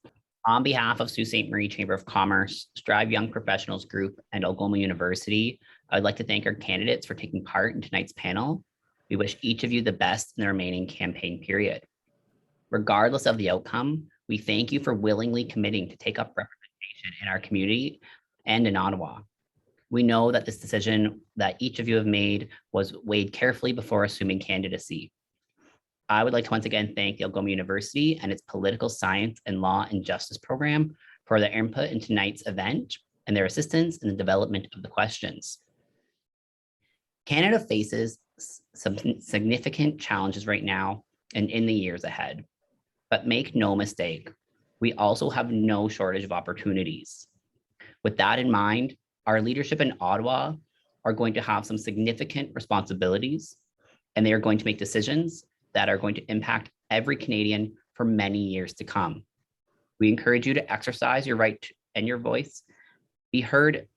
On behalf of Sault Ste. Marie Chamber of Commerce, Strive Young Professionals Group, and Algoma University, I'd like to thank our candidates for taking part in tonight's panel. We wish each of you the best in the remaining campaign period. Regardless of the outcome, we thank you for willingly committing to take up representation in our community and in Ottawa. We know that this decision that each of you have made was weighed carefully before assuming candidacy. I would like to once again thank the Algoma University and its Political Science and Law and Justice program for their input in tonight's event and their assistance in the development of the questions. Canada faces some significant challenges right now and in the years ahead, but make no mistake, we also have no shortage of opportunities. With that in mind, our leadership in Ottawa are going to have some significant responsibilities, and they are going to make decisions that are going to impact every Canadian for many years to come. We encourage you to exercise your right and your voice, be heard,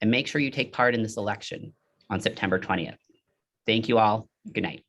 and make sure you take part in this election on September 20th. Thank you all. Good night.